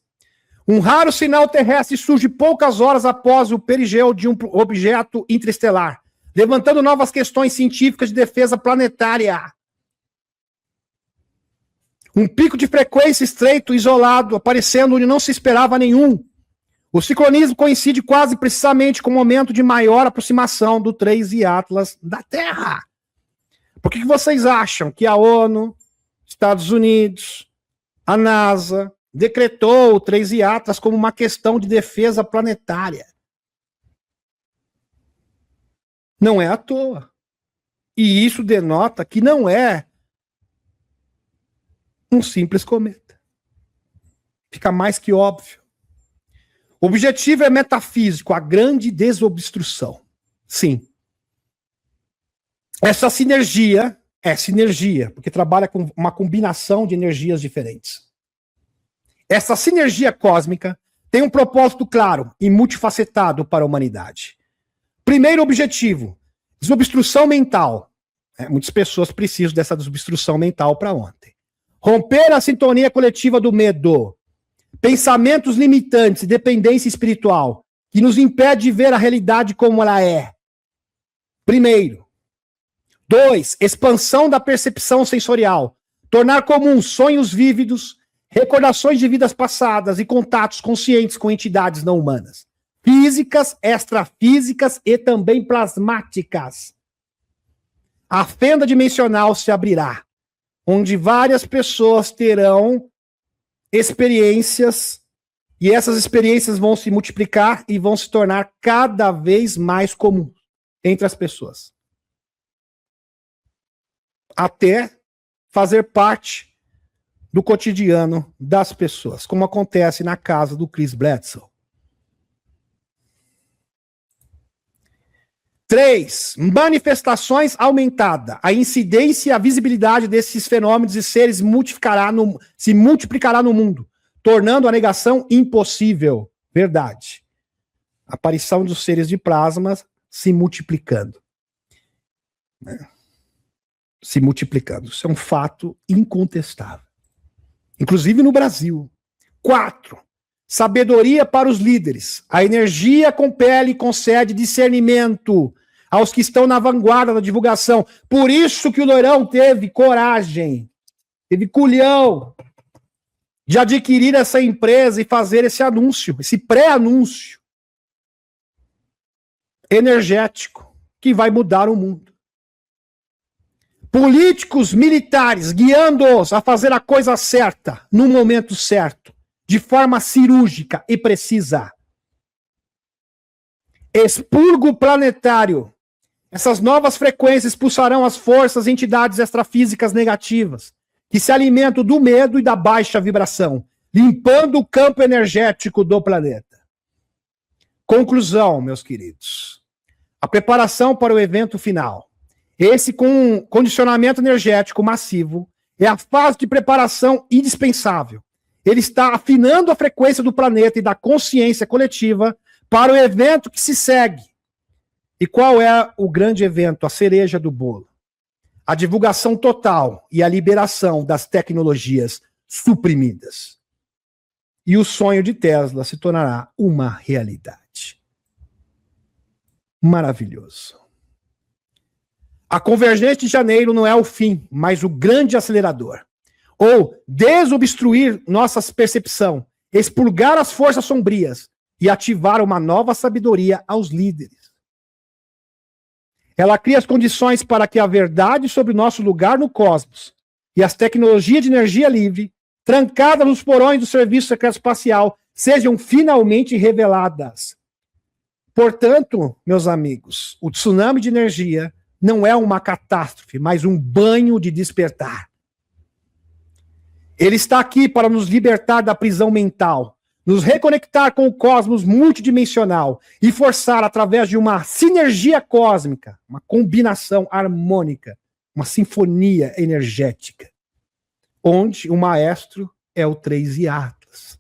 Um raro sinal terrestre surge poucas horas após o perigeu de um objeto interestelar, levantando novas questões científicas de defesa planetária. Um pico de frequência estreito, isolado, aparecendo onde não se esperava nenhum. O sincronismo coincide quase precisamente com o momento de maior aproximação do 3I Atlas da Terra. Por que vocês acham que a ONU, Estados Unidos, a NASA, decretou o 3 IATAS como uma questão de defesa planetária. Não é à toa. E isso denota que não é um simples cometa. Fica mais que óbvio. O objetivo é metafísico, a grande desobstrução. Sim. Essa sinergia é sinergia, porque trabalha com uma combinação de energias diferentes. Essa sinergia cósmica tem um propósito claro e multifacetado para a humanidade. Primeiro objetivo, desobstrução mental. Muitas pessoas precisam dessa desobstrução mental para ontem. Romper a sintonia coletiva do medo. Pensamentos limitantes e dependência espiritual que nos impede de ver a realidade como ela é. Primeiro. 2. Expansão da percepção sensorial. Tornar comum sonhos vívidos, recordações de vidas passadas e contatos conscientes com entidades não humanas. Físicas, extrafísicas e também plasmáticas. A fenda dimensional se abrirá, onde várias pessoas terão experiências, e essas experiências vão se multiplicar e vão se tornar cada vez mais comuns entre as pessoas. Até fazer parte do cotidiano das pessoas, como acontece na casa do Chris Bledsoe. 3. Manifestações aumentada. A incidência e a visibilidade desses fenômenos e seres se multiplicará no mundo, tornando a negação impossível. Verdade. A aparição dos seres de plasma se multiplicando. Se multiplicando. Isso é um fato incontestável. Inclusive no Brasil. 4. Sabedoria para os líderes. A energia compele e concede discernimento aos que estão na vanguarda da divulgação. Por isso que o Loirão teve coragem, teve culhão de adquirir essa empresa e fazer esse anúncio, esse pré-anúncio energético que vai mudar o mundo. Políticos militares guiando-os a fazer a coisa certa, no momento certo, de forma cirúrgica e precisa. Expurgo planetário. Essas novas frequências expulsarão as forças e entidades extrafísicas negativas, que se alimentam do medo e da baixa vibração, limpando o campo energético do planeta. Conclusão, meus queridos. A preparação para o evento final. Esse com condicionamento energético massivo é a fase de preparação indispensável. Ele está afinando a frequência do planeta e da consciência coletiva para o evento que se segue. E qual é o grande evento, a cereja do bolo? A divulgação total e a liberação das tecnologias suprimidas. E o sonho de Tesla se tornará uma realidade. Maravilhoso. A Convergência de Janeiro não é o fim, mas o grande acelerador. Ou desobstruir nossa percepção, expurgar as forças sombrias e ativar uma nova sabedoria aos líderes. Ela cria as condições para que a verdade sobre o nosso lugar no cosmos e as tecnologias de energia livre, trancadas nos porões do Serviço Secreto Espacial, sejam finalmente reveladas. Portanto, meus amigos, o tsunami de energia não é uma catástrofe, mas um banho de despertar. Ele está aqui para nos libertar da prisão mental, nos reconectar com o cosmos multidimensional e forçar, através de uma sinergia cósmica, uma combinação harmônica, uma sinfonia energética, onde o maestro é o 3 IATAS.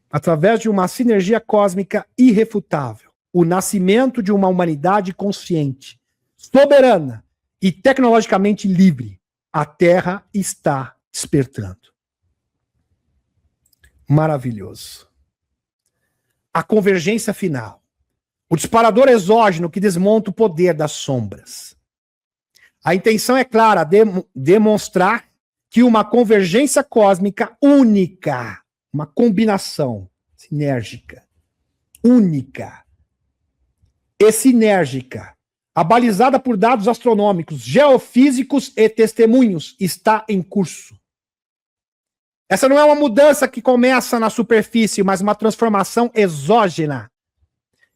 Através de uma sinergia cósmica irrefutável, o nascimento de uma humanidade consciente, soberana e tecnologicamente livre. A Terra está despertando. Maravilhoso. A convergência final. O disparador exógeno que desmonta o poder das sombras. A intenção é clara, demonstrar que uma convergência cósmica única, uma combinação sinérgica, única e sinérgica, abalizada por dados astronômicos, geofísicos e testemunhos, está em curso. Essa não é uma mudança que começa na superfície, mas uma transformação exógena,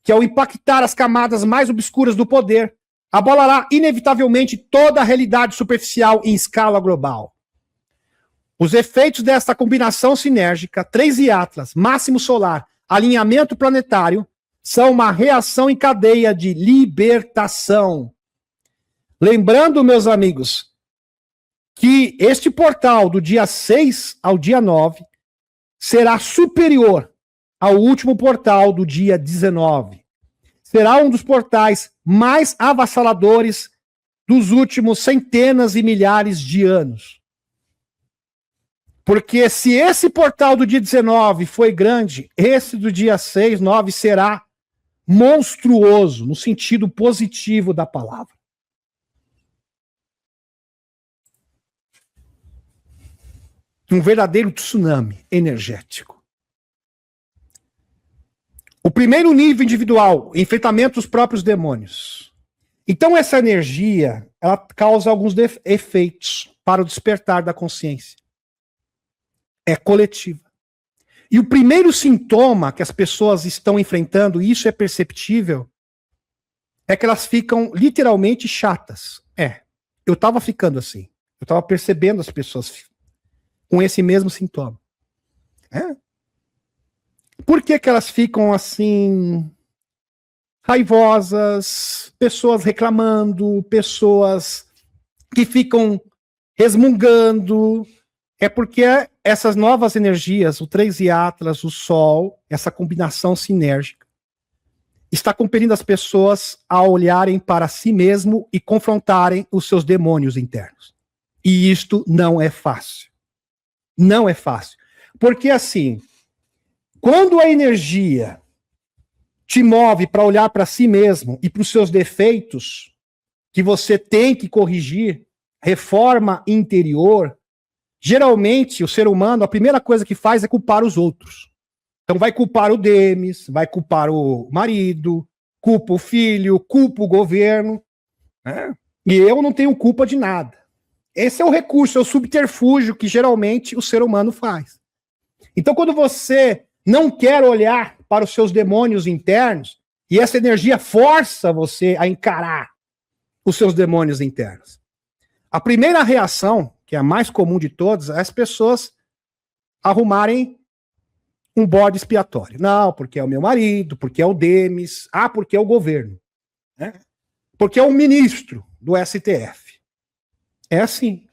que ao impactar as camadas mais obscuras do poder, abalará inevitavelmente toda a realidade superficial em escala global. Os efeitos desta combinação sinérgica, 3i Atlas, máximo solar, alinhamento planetário, são uma reação em cadeia de libertação. Lembrando, meus amigos, que este portal do dia 6 ao dia 9 será superior ao último portal do dia 19. Será um dos portais mais avassaladores dos últimos centenas e milhares de anos. Porque se esse portal do dia 19 foi grande, esse do dia 6, 9 será monstruoso, no sentido positivo da palavra. Um verdadeiro tsunami energético. O primeiro nível individual, enfrentamento dos próprios demônios. Então essa energia, ela causa alguns efeitos para o despertar da consciência. É coletiva. E o primeiro sintoma que as pessoas estão enfrentando, e isso é perceptível, é que elas ficam literalmente chatas. Eu estava ficando assim. Eu estava percebendo as pessoas com esse mesmo sintoma. Por que elas ficam assim, raivosas, pessoas reclamando, pessoas que ficam resmungando? É porque essas novas energias, o 3i Atlas, o Sol, essa combinação sinérgica, está compelindo as pessoas a olharem para si mesmo e confrontarem os seus demônios internos. E isto não é fácil. Não é fácil. Porque assim, quando a energia te move para olhar para si mesmo e para os seus defeitos, que você tem que corrigir, reforma interior, geralmente o ser humano, a primeira coisa que faz é culpar os outros. Então vai culpar o Demis, vai culpar o marido, culpa o filho, culpa o governo, e eu não tenho culpa de nada. Esse é o recurso, é o subterfúgio que geralmente o ser humano faz. Então quando você não quer olhar para os seus demônios internos, e essa energia força você a encarar os seus demônios internos, a primeira reação, que é a mais comum de todas, é as pessoas arrumarem um bode expiatório. Não, porque é o meu marido, porque é o Demis, porque é o governo, porque é o ministro do STF. É assim,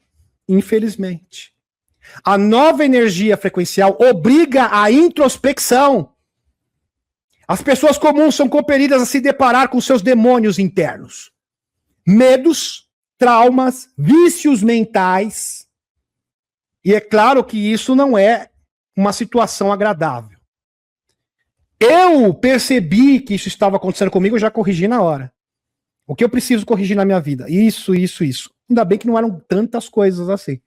infelizmente. A nova energia frequencial obriga a introspecção. As pessoas comuns são compelidas a se deparar com seus demônios internos. Medos, traumas, vícios mentais. E é claro que isso não é uma situação agradável. Eu percebi que isso estava acontecendo comigo, eu já corrigi na hora. O que eu preciso corrigir na minha vida? Isso. Ainda bem que não eram tantas coisas assim.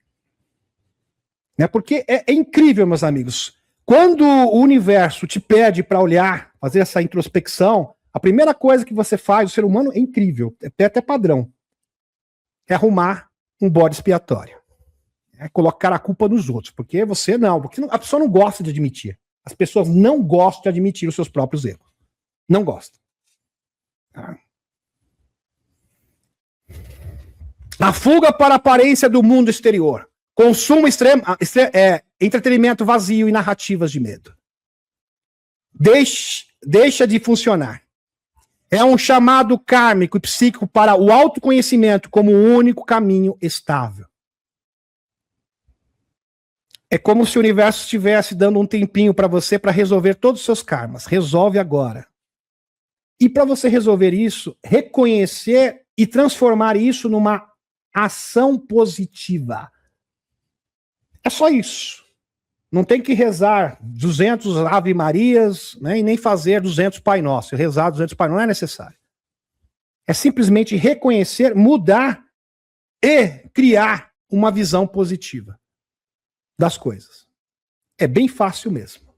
Porque é incrível, meus amigos. Quando o universo te pede para olhar, fazer essa introspecção, a primeira coisa que você faz, o ser humano é incrível, é até padrão. É arrumar um bode expiatório. É colocar a culpa nos outros. Porque a pessoa não gosta de admitir. As pessoas não gostam de admitir os seus próprios erros. Não gostam. A fuga para a aparência do mundo exterior. Consumo extremo, entretenimento vazio e narrativas de medo. Deixa de funcionar. É um chamado kármico e psíquico para o autoconhecimento como o único caminho estável. É como se o universo estivesse dando um tempinho para você para resolver todos os seus karmas. Resolve agora. E para você resolver isso, reconhecer e transformar isso numa ação positiva. É só isso. Não tem que rezar 200 Ave Marias, e nem fazer 200 Pai Nosso. Rezar 200 Pai Nosso não é necessário. É simplesmente reconhecer, mudar e criar uma visão positiva das coisas. É bem fácil mesmo.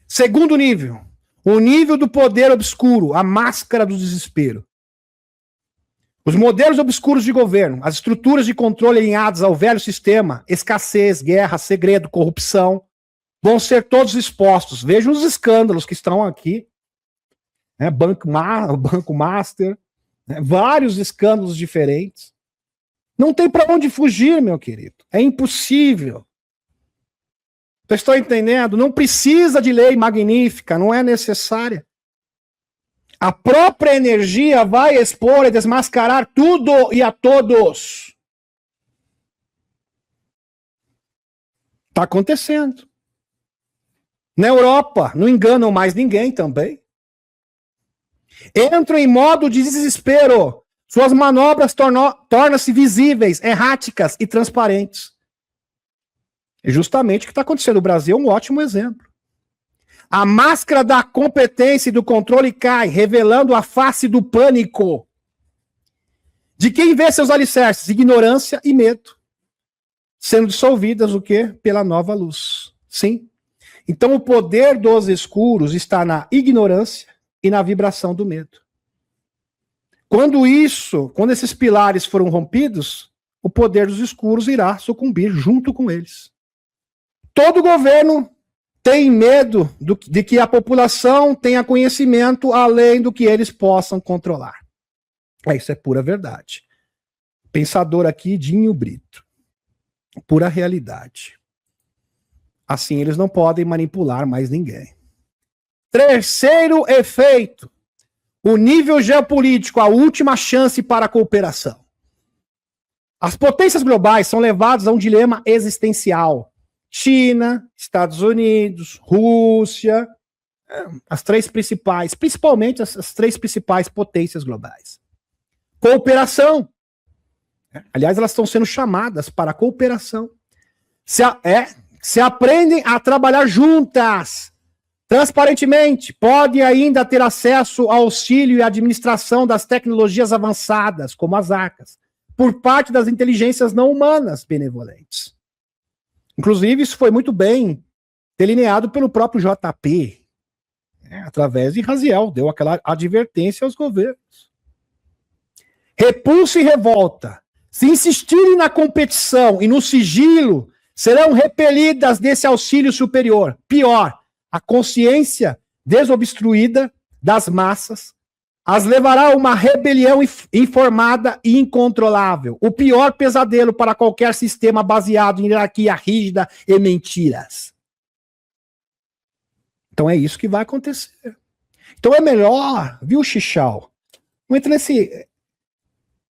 Segundo nível, o nível do poder obscuro, a máscara do desespero. Os modelos obscuros de governo, as estruturas de controle alinhadas ao velho sistema, escassez, guerra, segredo, corrupção, vão ser todos expostos. Vejam os escândalos que estão aqui. Né? Banco Master, né? Vários escândalos diferentes. Não tem para onde fugir, meu querido. É impossível. Vocês estão entendendo? Não precisa de lei magnífica, não é necessária. A própria energia vai expor e desmascarar tudo e a todos. Está acontecendo. Na Europa, não enganam mais ninguém também. Entram em modo de desespero. Suas manobras tornam-se visíveis, erráticas e transparentes. É justamente o que está acontecendo. O Brasil é um ótimo exemplo. A máscara da competência e do controle cai, revelando a face do pânico. De quem vê seus alicerces? Ignorância e medo. Sendo dissolvidas o quê? Pela nova luz. Sim. Então o poder dos escuros está na ignorância e na vibração do medo. Quando esses pilares foram rompidos, o poder dos escuros irá sucumbir junto com eles. Todo governo tem medo de que a população tenha conhecimento além do que eles possam controlar. Isso é pura verdade. Pensador aqui, Dinho Brito. Pura realidade. Assim, eles não podem manipular mais ninguém. Terceiro efeito. O nível geopolítico, a última chance para a cooperação. As potências globais são levadas a um dilema existencial. China, Estados Unidos, Rússia, as três principais, principalmente as três principais potências globais. Cooperação. Aliás, elas estão sendo chamadas para a cooperação. Se aprendem a trabalhar juntas, transparentemente, podem ainda ter acesso ao auxílio e administração das tecnologias avançadas, como as arcas, por parte das inteligências não humanas benevolentes. Inclusive, isso foi muito bem delineado pelo próprio JP, através de Raziel, deu aquela advertência aos governos. Repulsa e revolta. Se insistirem na competição e no sigilo, serão repelidas desse auxílio superior. Pior, a consciência desobstruída das massas as levará a uma rebelião informada e incontrolável. O pior pesadelo para qualquer sistema baseado em hierarquia rígida e mentiras. Então é isso que vai acontecer. Então é melhor, viu, Xixal? Não entra nesse...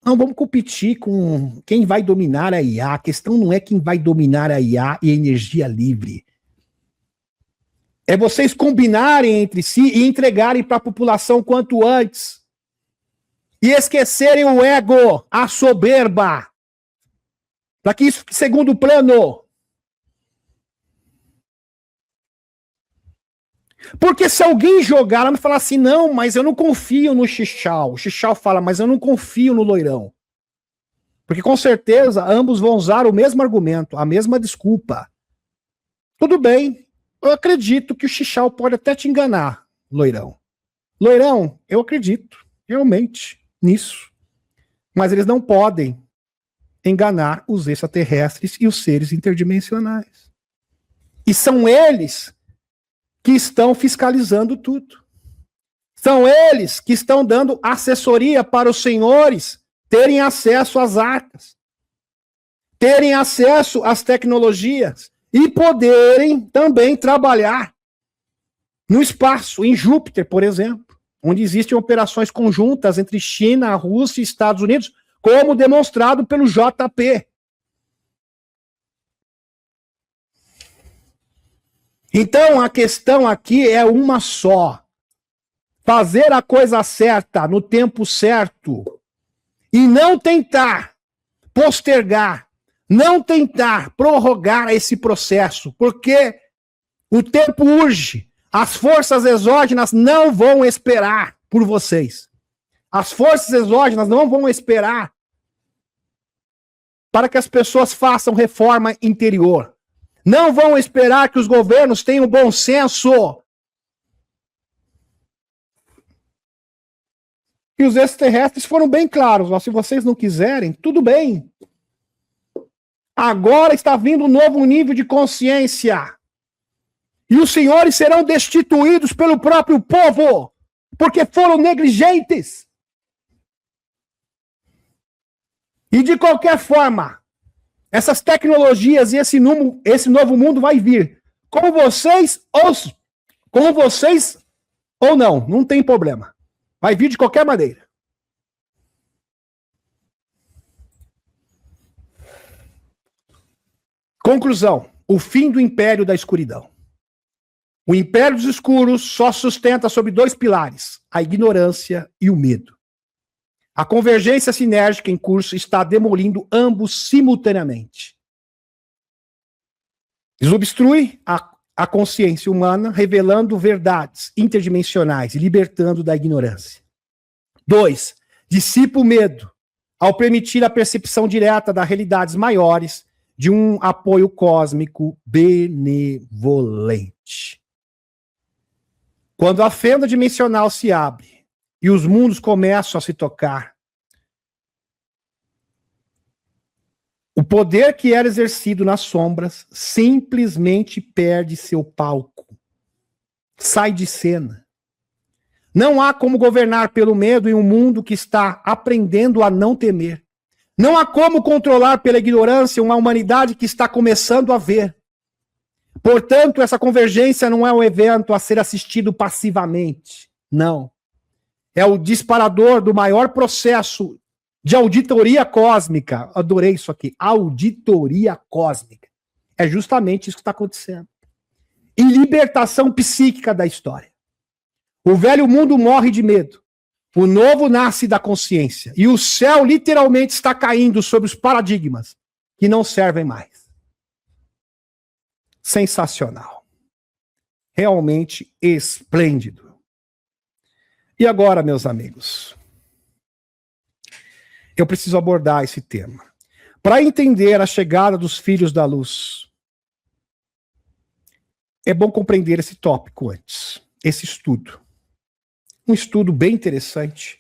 Não, vamos competir com quem vai dominar a IA. A questão não é quem vai dominar a IA e a energia livre. É vocês combinarem entre si e entregarem para a população quanto antes. E esquecerem o ego, a soberba. Para que isso fique em segundo plano. Porque se alguém jogar, ela vai falar assim, não, mas eu não confio no Xixal. O Xixal fala, mas eu não confio no Loirão. Porque com certeza ambos vão usar o mesmo argumento, a mesma desculpa. Tudo bem, eu acredito que o Xixal pode até te enganar, Loirão. Loirão, eu acredito, realmente, nisso. Mas eles não podem enganar os extraterrestres e os seres interdimensionais. E são eles que estão fiscalizando tudo. São eles que estão dando assessoria para os senhores terem acesso às arcas, terem acesso às tecnologias e poderem também trabalhar no espaço, em Júpiter, por exemplo, onde existem operações conjuntas entre China, Rússia e Estados Unidos, como demonstrado pelo JP. Então, a questão aqui é uma só. Fazer a coisa certa no tempo certo e não tentar postergar, não tentar prorrogar esse processo, porque o tempo urge. As forças exógenas não vão esperar por vocês. As forças exógenas não vão esperar para que as pessoas façam reforma interior. Não vão esperar que os governos tenham bom senso. E os extraterrestres foram bem claros, ó, se vocês não quiserem, tudo bem. Agora está vindo um novo nível de consciência. E os senhores serão destituídos pelo próprio povo, porque foram negligentes. E de qualquer forma, essas tecnologias e esse novo mundo vai vir com vocês ou não tem problema. Vai vir de qualquer maneira. Conclusão: o fim do império da escuridão. O império dos escuros só sustenta sobre dois pilares: a ignorância e o medo. A convergência sinérgica em curso está demolindo ambos simultaneamente. Desobstrui a consciência humana, revelando verdades interdimensionais e libertando da ignorância. 2. Dissipa o medo, ao permitir a percepção direta das realidades maiores de um apoio cósmico benevolente. Quando a fenda dimensional se abre e os mundos começam a se tocar, o poder que era exercido nas sombras simplesmente perde seu palco. Sai de cena. Não há como governar pelo medo em um mundo que está aprendendo a não temer. Não há como controlar pela ignorância uma humanidade que está começando a ver. Portanto, essa convergência não é um evento a ser assistido passivamente. Não. É o disparador do maior processo de auditoria cósmica. Adorei isso aqui. Auditoria cósmica. É justamente isso que está acontecendo. E libertação psíquica da história. O velho mundo morre de medo. O novo nasce da consciência. E o céu literalmente está caindo sobre os paradigmas que não servem mais. Sensacional. Realmente esplêndido. E agora, meus amigos, eu preciso abordar esse tema. Para entender a chegada dos filhos da luz, é bom compreender esse tópico antes, esse estudo. Um estudo bem interessante,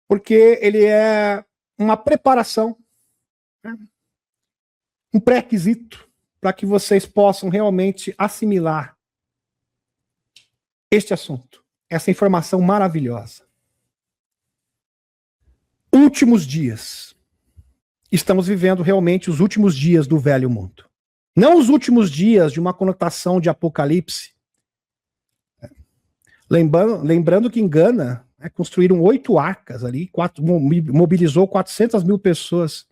porque ele é uma preparação, né? Um pré-requisito para que vocês possam realmente assimilar este assunto, essa informação maravilhosa. Últimos dias. Estamos vivendo realmente os últimos dias do velho mundo. Não os últimos dias de uma conotação de apocalipse. Lembrando que em Gana, construíram 8 arcas ali, mobilizou 400 mil pessoas.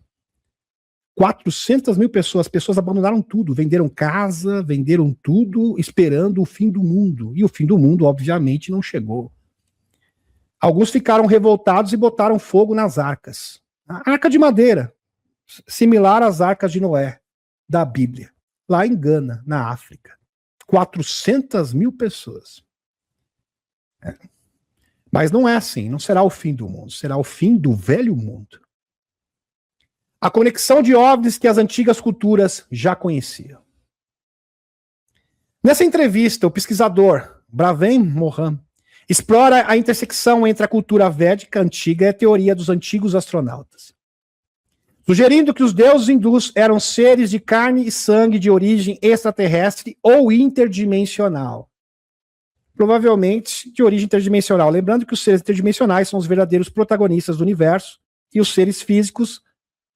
400 mil pessoas. As pessoas abandonaram tudo, venderam casa, venderam tudo, esperando o fim do mundo. E o fim do mundo, obviamente, não chegou. Alguns ficaram revoltados e botaram fogo nas arcas. A arca de madeira, similar às arcas de Noé, da Bíblia, lá em Gana, na África. 400 mil pessoas. Mas não é assim, não será o fim do mundo, será o fim do velho mundo. A conexão de OVNIs que as antigas culturas já conheciam. Nessa entrevista, o pesquisador Bravem Mohan explora a intersecção entre a cultura védica antiga e a teoria dos antigos astronautas, sugerindo que os deuses hindus eram seres de carne e sangue de origem extraterrestre ou interdimensional. Provavelmente de origem interdimensional. Lembrando que os seres interdimensionais são os verdadeiros protagonistas do universo e os seres físicos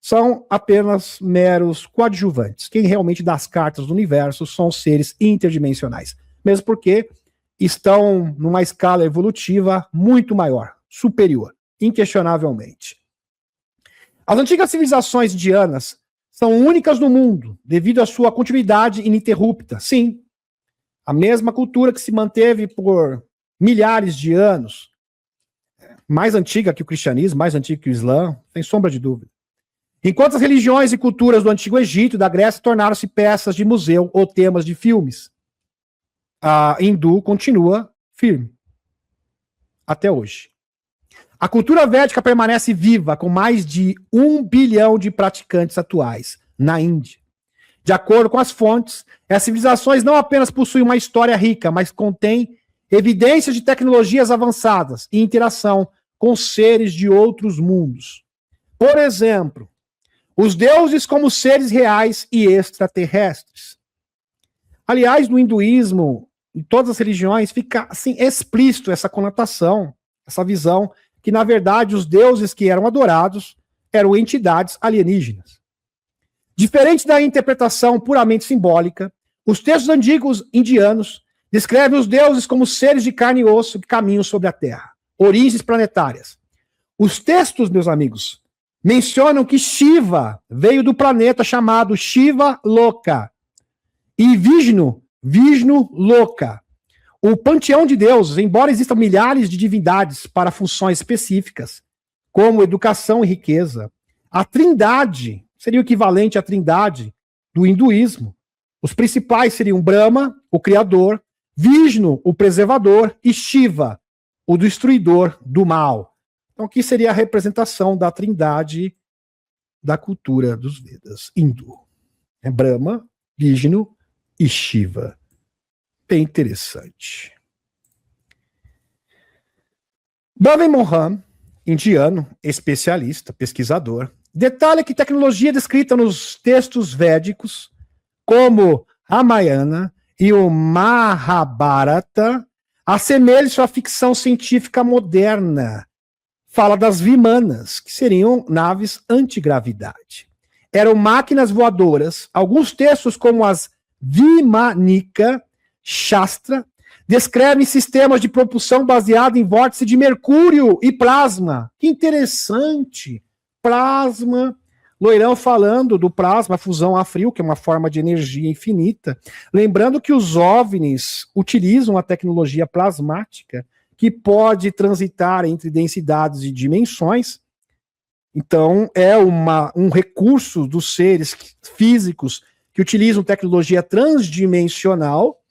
são apenas meros coadjuvantes. Quem realmente dá as cartas do universo são os seres interdimensionais. Mesmo porque estão numa escala evolutiva muito maior, superior, inquestionavelmente. As antigas civilizações indianas são únicas no mundo, devido à sua continuidade ininterrupta. Sim, a mesma cultura que se manteve por milhares de anos, mais antiga que o cristianismo, mais antiga que o Islã, sem sombra de dúvida. Enquanto as religiões e culturas do Antigo Egito e da Grécia tornaram-se peças de museu ou temas de filmes, a hindu continua firme, até hoje. A cultura védica permanece viva, com mais de 1 bilhão de praticantes atuais na Índia. De acordo com as fontes, as civilizações não apenas possuem uma história rica, mas contêm evidências de tecnologias avançadas e interação com seres de outros mundos. Por exemplo, os deuses como seres reais e extraterrestres. Aliás, no hinduísmo, em todas as religiões, fica assim explícito essa conotação, essa visão, que na verdade os deuses que eram adorados eram entidades alienígenas. Diferente da interpretação puramente simbólica, os textos antigos indianos descrevem os deuses como seres de carne e osso que caminham sobre a Terra, origens planetárias. Os textos, meus amigos, mencionam que Shiva veio do planeta chamado Shiva Loka e Vishnu Loka. O panteão de deuses, embora existam milhares de divindades para funções específicas, como educação e riqueza, a trindade seria o equivalente à trindade do hinduísmo. Os principais seriam Brahma, o criador, Vishnu, o preservador, e Shiva, o destruidor do mal. Então, aqui seria a representação da trindade da cultura dos Vedas hindu. É Brahma, Vishnu e Shiva. Bem interessante. Bhavan Mohan, indiano, especialista, pesquisador, detalha que tecnologia descrita nos textos védicos, como Ramayana e o Mahabharata, assemelha-se à ficção científica moderna. Fala das Vimanas, que seriam naves antigravidade. Eram máquinas voadoras. Alguns textos, como as Vimanika Shastra, descrevem sistemas de propulsão baseados em vórtice de mercúrio e plasma. Que interessante! Plasma. Loirão falando do plasma, fusão a frio, que é uma forma de energia infinita. Lembrando que os OVNIs utilizam a tecnologia plasmática, que pode transitar entre densidades e dimensões. Então, é um recurso dos seres físicos que utilizam tecnologia transdimensional.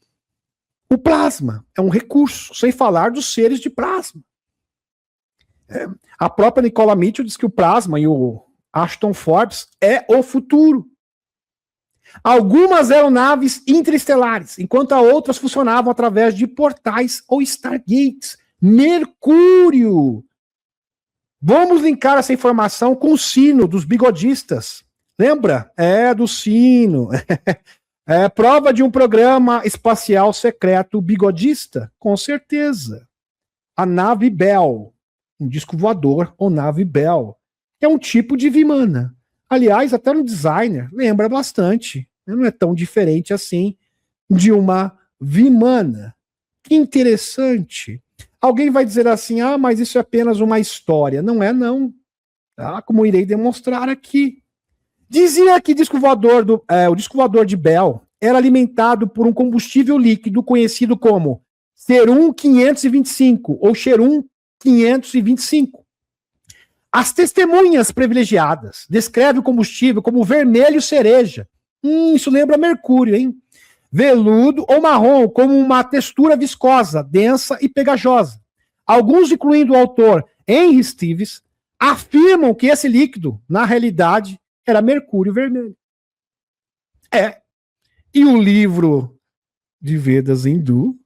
O plasma é um recurso, sem falar dos seres de plasma. A própria Nicola Mitchell diz que o plasma, e o Ashton Forbes, é o futuro. Algumas aeronaves interestelares, enquanto outras funcionavam através de portais ou stargates. Mercúrio! Vamos linkar essa informação com o sino dos bigodistas. Lembra? É do sino. É prova de um programa espacial secreto bigodista? Com certeza. A nave Bell, um disco voador ou nave Bell, é um tipo de Vimana. Aliás, até no designer, lembra bastante. Não é tão diferente assim de uma Vimana. Que interessante. Alguém vai dizer assim, mas isso é apenas uma história. Não é, não. Tá? Como irei demonstrar aqui. Dizia que o disco voador de Bell era alimentado por um combustível líquido conhecido como Serum 525 ou Serum 525. As testemunhas privilegiadas descrevem o combustível como vermelho cereja. Isso lembra mercúrio, hein? Veludo ou marrom, como uma textura viscosa, densa e pegajosa. Alguns, incluindo o autor Henry Stevens, afirmam que esse líquido, na realidade, era mercúrio vermelho. E o livro de Vedas hindu,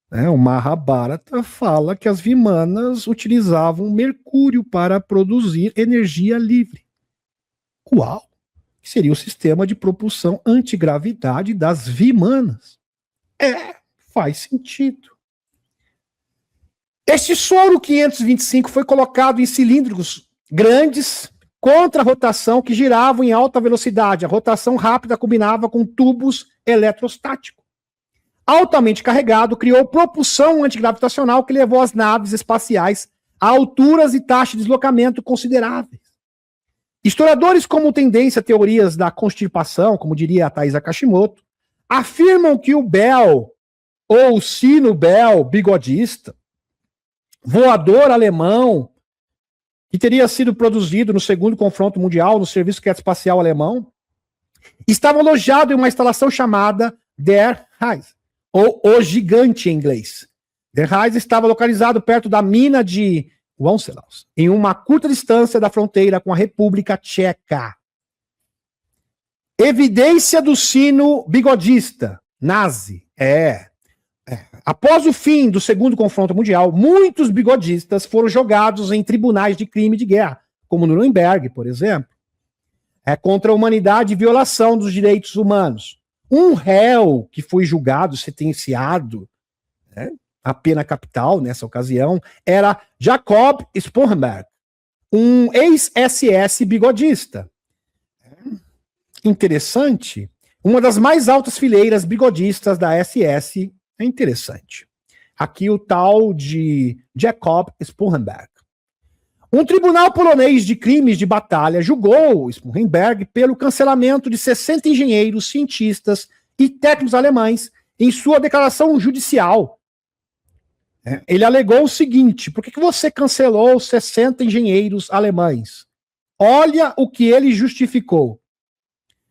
o Mahabharata, fala que as Vimanas utilizavam mercúrio para produzir energia livre. Uau! Que seria o sistema de propulsão antigravidade das Vimanas. Faz sentido. Este soro 525 foi colocado em cilindros grandes contra a rotação que giravam em alta velocidade. A rotação rápida combinava com tubos eletrostáticos. Altamente carregado, criou propulsão antigravitacional que levou as naves espaciais a alturas e taxas de deslocamento consideráveis. Historiadores como tendência a teorias da constipação, como diria a Thais Akashimoto, afirmam que o Bell, ou o sino Bell bigodista, voador alemão, que teria sido produzido no segundo confronto mundial no Serviço Secreto Espacial Alemão, estava alojado em uma instalação chamada Der Heis, ou o gigante em inglês. Der Heis estava localizado perto da mina de Wenceslaus, em uma curta distância da fronteira com a República Tcheca. Evidência do sino bigodista, nazi, Após o fim do segundo confronto mundial, muitos bigodistas foram jogados em tribunais de crime de guerra, como Nuremberg, por exemplo, contra a humanidade e violação dos direitos humanos. Um réu que foi julgado, sentenciado, a pena capital nessa ocasião, era Jacob Sponhenberg, um ex-SS bigodista. Interessante. Uma das mais altas fileiras bigodistas da SS. É interessante. Aqui o tal de Jacob Sponhenberg. Um tribunal polonês de crimes de batalha julgou Sponhenberg pelo cancelamento de 60 engenheiros, cientistas e técnicos alemães em sua declaração judicial. Ele alegou o seguinte: por que você cancelou 60 engenheiros alemães? Olha o que ele justificou.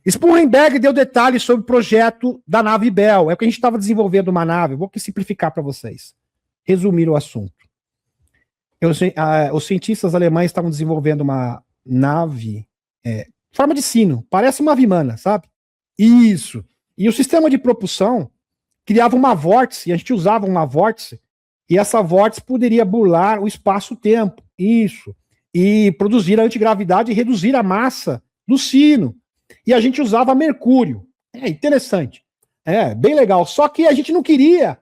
Sponhenberg deu detalhes sobre o projeto da nave Bell. É que a gente estava desenvolvendo uma nave. Vou aqui simplificar para vocês. Resumir o assunto. Os cientistas alemães estavam desenvolvendo uma nave forma de sino. Parece uma vimana, sabe? Isso. E o sistema de propulsão criava uma vórtice. E a gente usava uma vórtice. E essa vórtice poderia burlar o espaço-tempo. Isso. E produzir a antigravidade e reduzir a massa do sino. E a gente usava mercúrio. É interessante. Bem legal. Só que a gente não queria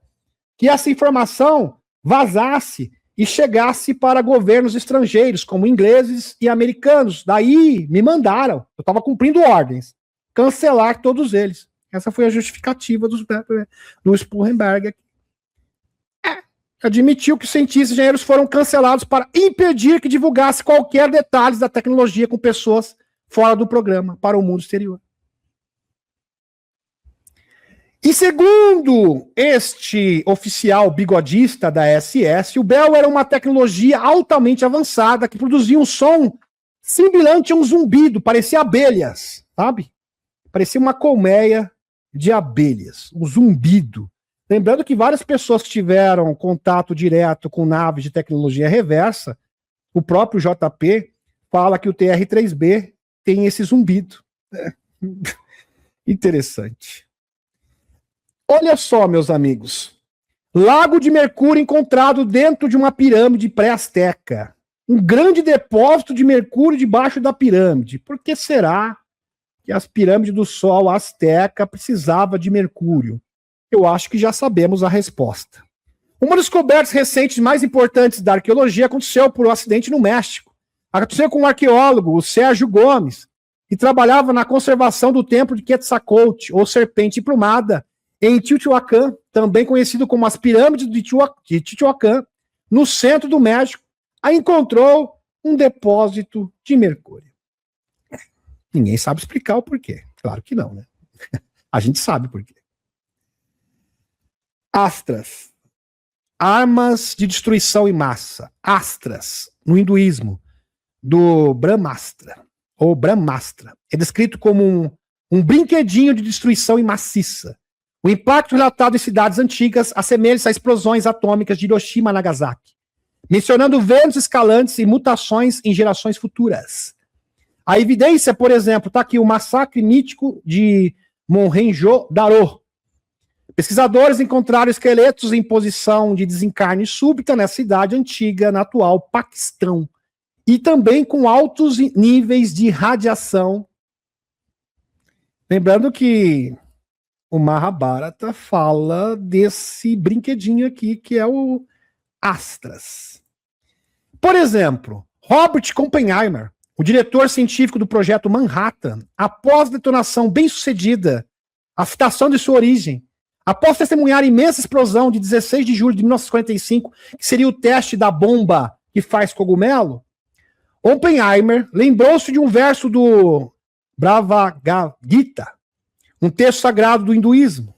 que essa informação vazasse e chegasse para governos estrangeiros, como ingleses e americanos. Daí me mandaram, eu estava cumprindo ordens, cancelar todos eles. Essa foi a justificativa do Sponhenberg. Admitiu que os cientistas e engenheiros foram cancelados para impedir que divulgasse qualquer detalhe da tecnologia com pessoas fora do programa, para o mundo exterior. E segundo este oficial bigodista da SS, o Bell era uma tecnologia altamente avançada que produzia um som semelhante a um zumbido, parecia abelhas, sabe? Parecia uma colmeia de abelhas, um zumbido. Lembrando que várias pessoas que tiveram contato direto com naves de tecnologia reversa, o próprio JP fala que o TR-3B tem esse zumbido. Interessante. Olha só, meus amigos. Lago de mercúrio encontrado dentro de uma pirâmide pré-azteca. Um grande depósito de mercúrio debaixo da pirâmide. Por que será que as pirâmides do Sol azteca precisavam de mercúrio? Eu acho que já sabemos a resposta. Uma das descobertas recentes mais importantes da arqueologia aconteceu por um acidente no México. Aconteceu com o arqueólogo, o Sérgio Gomes, que trabalhava na conservação do templo de Quetzalcoatl, ou Serpente Emplumada, em Teotihuacan, também conhecido como as pirâmides de Teotihuacan, no centro do México. Aí encontrou um depósito de mercúrio. Ninguém sabe explicar o porquê. Claro que não, né? A gente sabe por quê. Astras. Armas de destruição em massa. Astras, no hinduísmo, do Brahmastra, ou Brahmastra. É descrito como um brinquedinho de destruição em maciça. O impacto relatado em cidades antigas assemelha-se a explosões atômicas de Hiroshima e Nagasaki, mencionando ventos escalantes e mutações em gerações futuras. A evidência, por exemplo, está aqui o massacre mítico de Mohenjo-Daro. Pesquisadores encontraram esqueletos em posição de desencarne súbita nessa cidade antiga, na atual Paquistão, e também com altos níveis de radiação. Lembrando que o Mahabharata fala desse brinquedinho aqui, que é o Astras. Por exemplo, Robert Oppenheimer, o diretor científico do projeto Manhattan, após a detonação bem-sucedida, a fitação de sua origem, após testemunhar a imensa explosão de 16 de julho de 1945, que seria o teste da bomba que faz cogumelo, Oppenheimer lembrou-se de um verso do Bhagavad Gita, um texto sagrado do hinduísmo.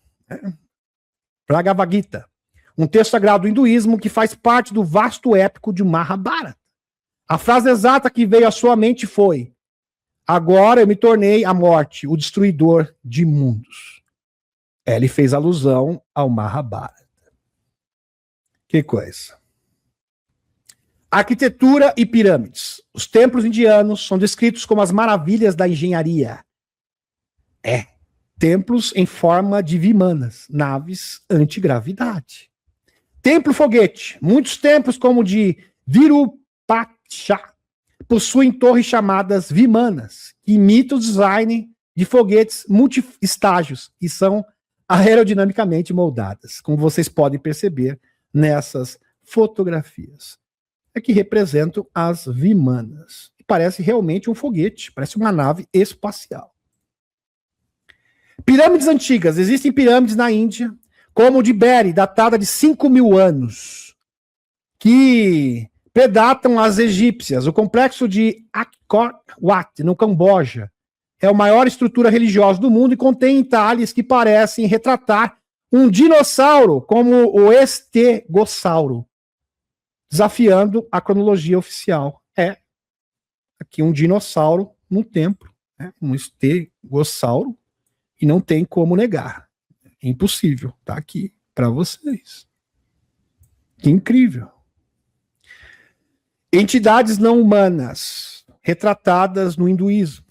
Bhagavad Gita. Um texto sagrado do hinduísmo que faz parte do vasto épico de Mahabharata. A frase exata que veio à sua mente foi: agora eu me tornei a morte, o destruidor de mundos. Ele fez alusão ao Mahabharata. Que coisa. Arquitetura e pirâmides. Os templos indianos são descritos como as maravilhas da engenharia. templos em forma de vimanas, naves antigravidade. Templo foguete. Muitos templos, como o de Virupaksha, possuem torres chamadas vimanas, que imitam o design de foguetes multi-estágios e são aerodinamicamente moldadas, como vocês podem perceber nessas fotografias. É que representam as vimanas. Parece realmente um foguete, parece uma nave espacial. Pirâmides antigas. Existem pirâmides na Índia, como o de Beri, datada de 5.000 anos, que predatam as egípcias. O complexo de Angkor Wat, no Camboja, é a maior estrutura religiosa do mundo e contém entalhes que parecem retratar um dinossauro, como o estegossauro, desafiando a cronologia oficial. É aqui um dinossauro num templo, né? Um estegossauro, e não tem como negar. É impossível. Tá aqui para vocês. Que incrível. Entidades não humanas retratadas no hinduísmo.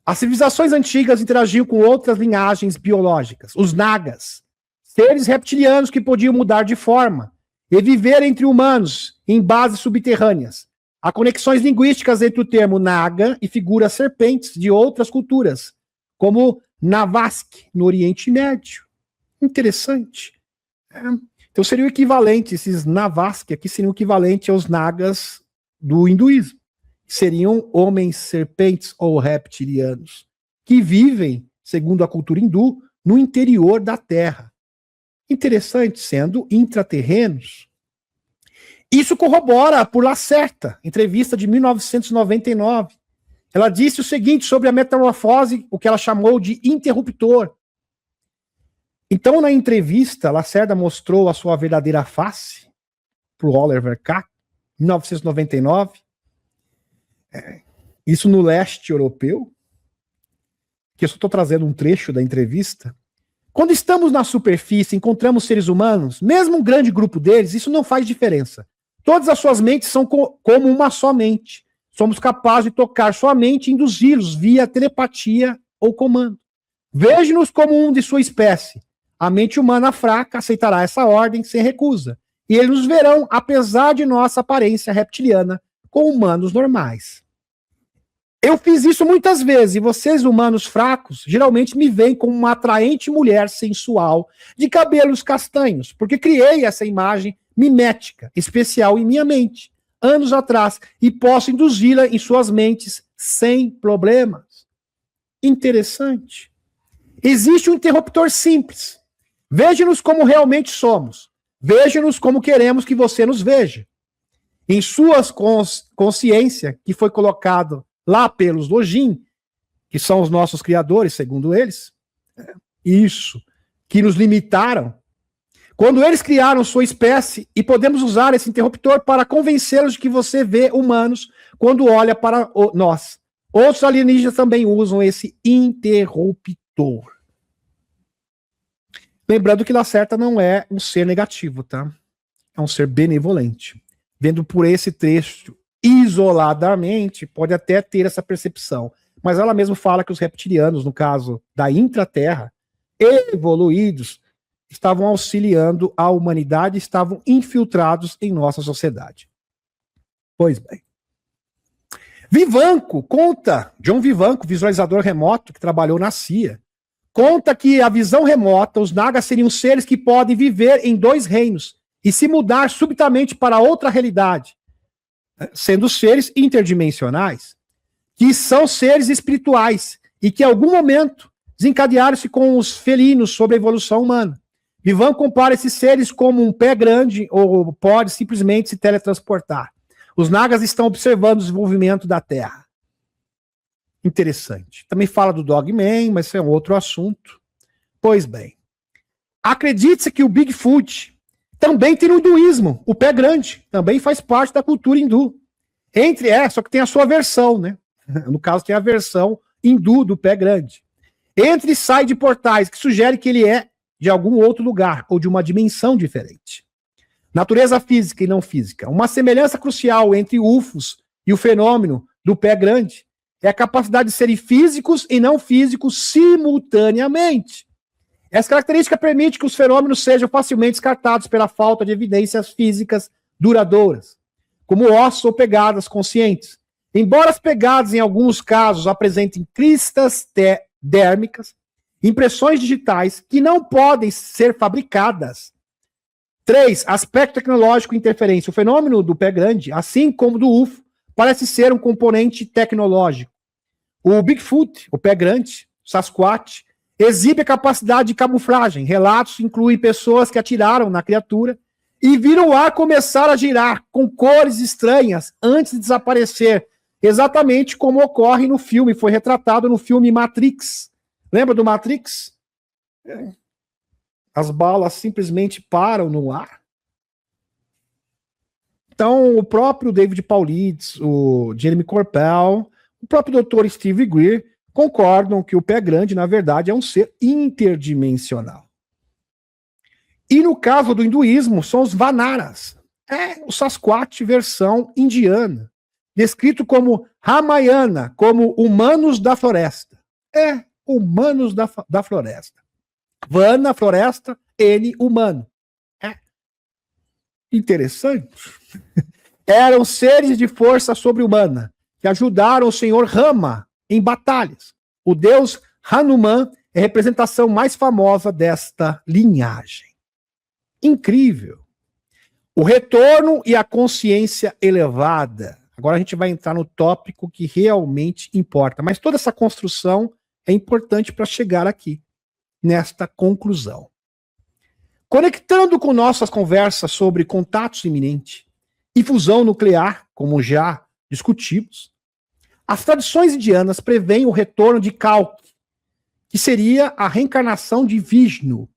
As civilizações antigas interagiam com outras linhagens biológicas. Os nagas, seres reptilianos que podiam mudar de forma e viver entre humanos em bases subterrâneas. Há conexões linguísticas entre o termo naga e figuras serpentes de outras culturas, como Navask, no Oriente Médio. Interessante. Então seria o equivalente, esses Navask aqui seriam o equivalente aos nagas do hinduísmo. Seriam homens serpentes ou reptilianos, que vivem, segundo a cultura hindu, no interior da Terra. Interessante, sendo intraterrenos. Isso corrobora por Lacerta, entrevista de 1999. Ela disse o seguinte sobre a metamorfose, o que ela chamou de interruptor. Então, na entrevista, Lacerda mostrou a sua verdadeira face para o Oliver Kahn, em 1999. Isso no leste europeu, que eu só estou trazendo um trecho da entrevista. Quando estamos na superfície, encontramos seres humanos, mesmo um grande grupo deles, isso não faz diferença. Todas as suas mentes são como uma só mente. Somos capazes de tocar sua mente e induzi-los via telepatia ou comando. Veja-nos como um de sua espécie. A mente humana fraca aceitará essa ordem sem recusa. E eles nos verão, apesar de nossa aparência reptiliana, com humanos normais. Eu fiz isso muitas vezes, e vocês, humanos fracos, geralmente me veem como uma atraente mulher sensual, de cabelos castanhos, porque criei essa imagem mimética, especial em minha mente, anos atrás, e posso induzi-la em suas mentes sem problemas. Interessante. Existe um interruptor simples. Veja-nos como realmente somos. Veja-nos como queremos que você nos veja. Em sua consciência, que foi colocado lá pelos Lojin, que são os nossos criadores, segundo eles, isso, que nos limitaram, quando eles criaram sua espécie, e podemos usar esse interruptor para convencê-los de que você vê humanos quando olha para nós. Outros alienígenas também usam esse interruptor. Lembrando que Lacerta não é um ser negativo, tá? É um ser benevolente. Vendo por esse trecho isoladamente, pode até ter essa percepção. Mas ela mesma fala que os reptilianos, no caso da intraterra, evoluídos, estavam auxiliando a humanidade, estavam infiltrados em nossa sociedade. Pois bem. Vivanco conta, John Vivanco, visualizador remoto que trabalhou na CIA, conta que a visão remota, os nagas seriam seres que podem viver em dois reinos e se mudar subitamente para outra realidade, sendo seres interdimensionais, que são seres espirituais e que em algum momento desencadearam-se com os felinos sobre a evolução humana. Vivan compara esses seres como um pé grande ou pode simplesmente se teletransportar. Os nagas estão observando o desenvolvimento da Terra. Interessante. Também fala do Dogman, mas isso é um outro assunto. Pois bem, acredite-se que o Bigfoot também tem no hinduísmo, o pé grande, também faz parte da cultura hindu. Só que tem a sua versão, né? No caso, tem a versão hindu do pé grande. Entra e sai de portais, que sugere que ele é de algum outro lugar, ou de uma dimensão diferente. Natureza física e não física. Uma semelhança crucial entre UFOs e o fenômeno do pé grande é a capacidade de serem físicos e não físicos simultaneamente. Essa característica permite que os fenômenos sejam facilmente descartados pela falta de evidências físicas duradouras, como ossos ou pegadas conscientes. Embora as pegadas, em alguns casos, apresentem cristas dérmicas, impressões digitais que não podem ser fabricadas. 3. Aspecto tecnológico e interferência. O fenômeno do pé grande, assim como do UFO, parece ser um componente tecnológico. O Bigfoot, o pé grande, Sasquatch, exibe a capacidade de camuflagem. Relatos incluem pessoas que atiraram na criatura e viram o ar começar a girar com cores estranhas antes de desaparecer, exatamente como ocorre no filme, foi retratado no filme Matrix. Lembra do Matrix? As balas simplesmente param no ar. Então, o próprio David Paulides, o Jeremy Corbell, o próprio Dr. Steve Greer concordam que o pé grande, na verdade, é um ser interdimensional. E no caso do hinduísmo, são os Vanaras. É o Sasquatch versão indiana, descrito como Ramayana, como humanos da floresta. É, humanos da floresta. Vana, floresta, N, humano. É. Interessante. Eram seres de força sobre-humana que ajudaram o senhor Rama em batalhas. O deus Hanuman é a representação mais famosa desta linhagem. Incrível. O retorno e a consciência elevada. Agora a gente vai entrar no tópico que realmente importa. Mas toda essa construção é importante para chegar aqui, nesta conclusão. Conectando com nossas conversas sobre contatos iminentes e fusão nuclear, como já discutimos, as tradições indianas preveem o retorno de Kalki, que seria a reencarnação de Vishnu,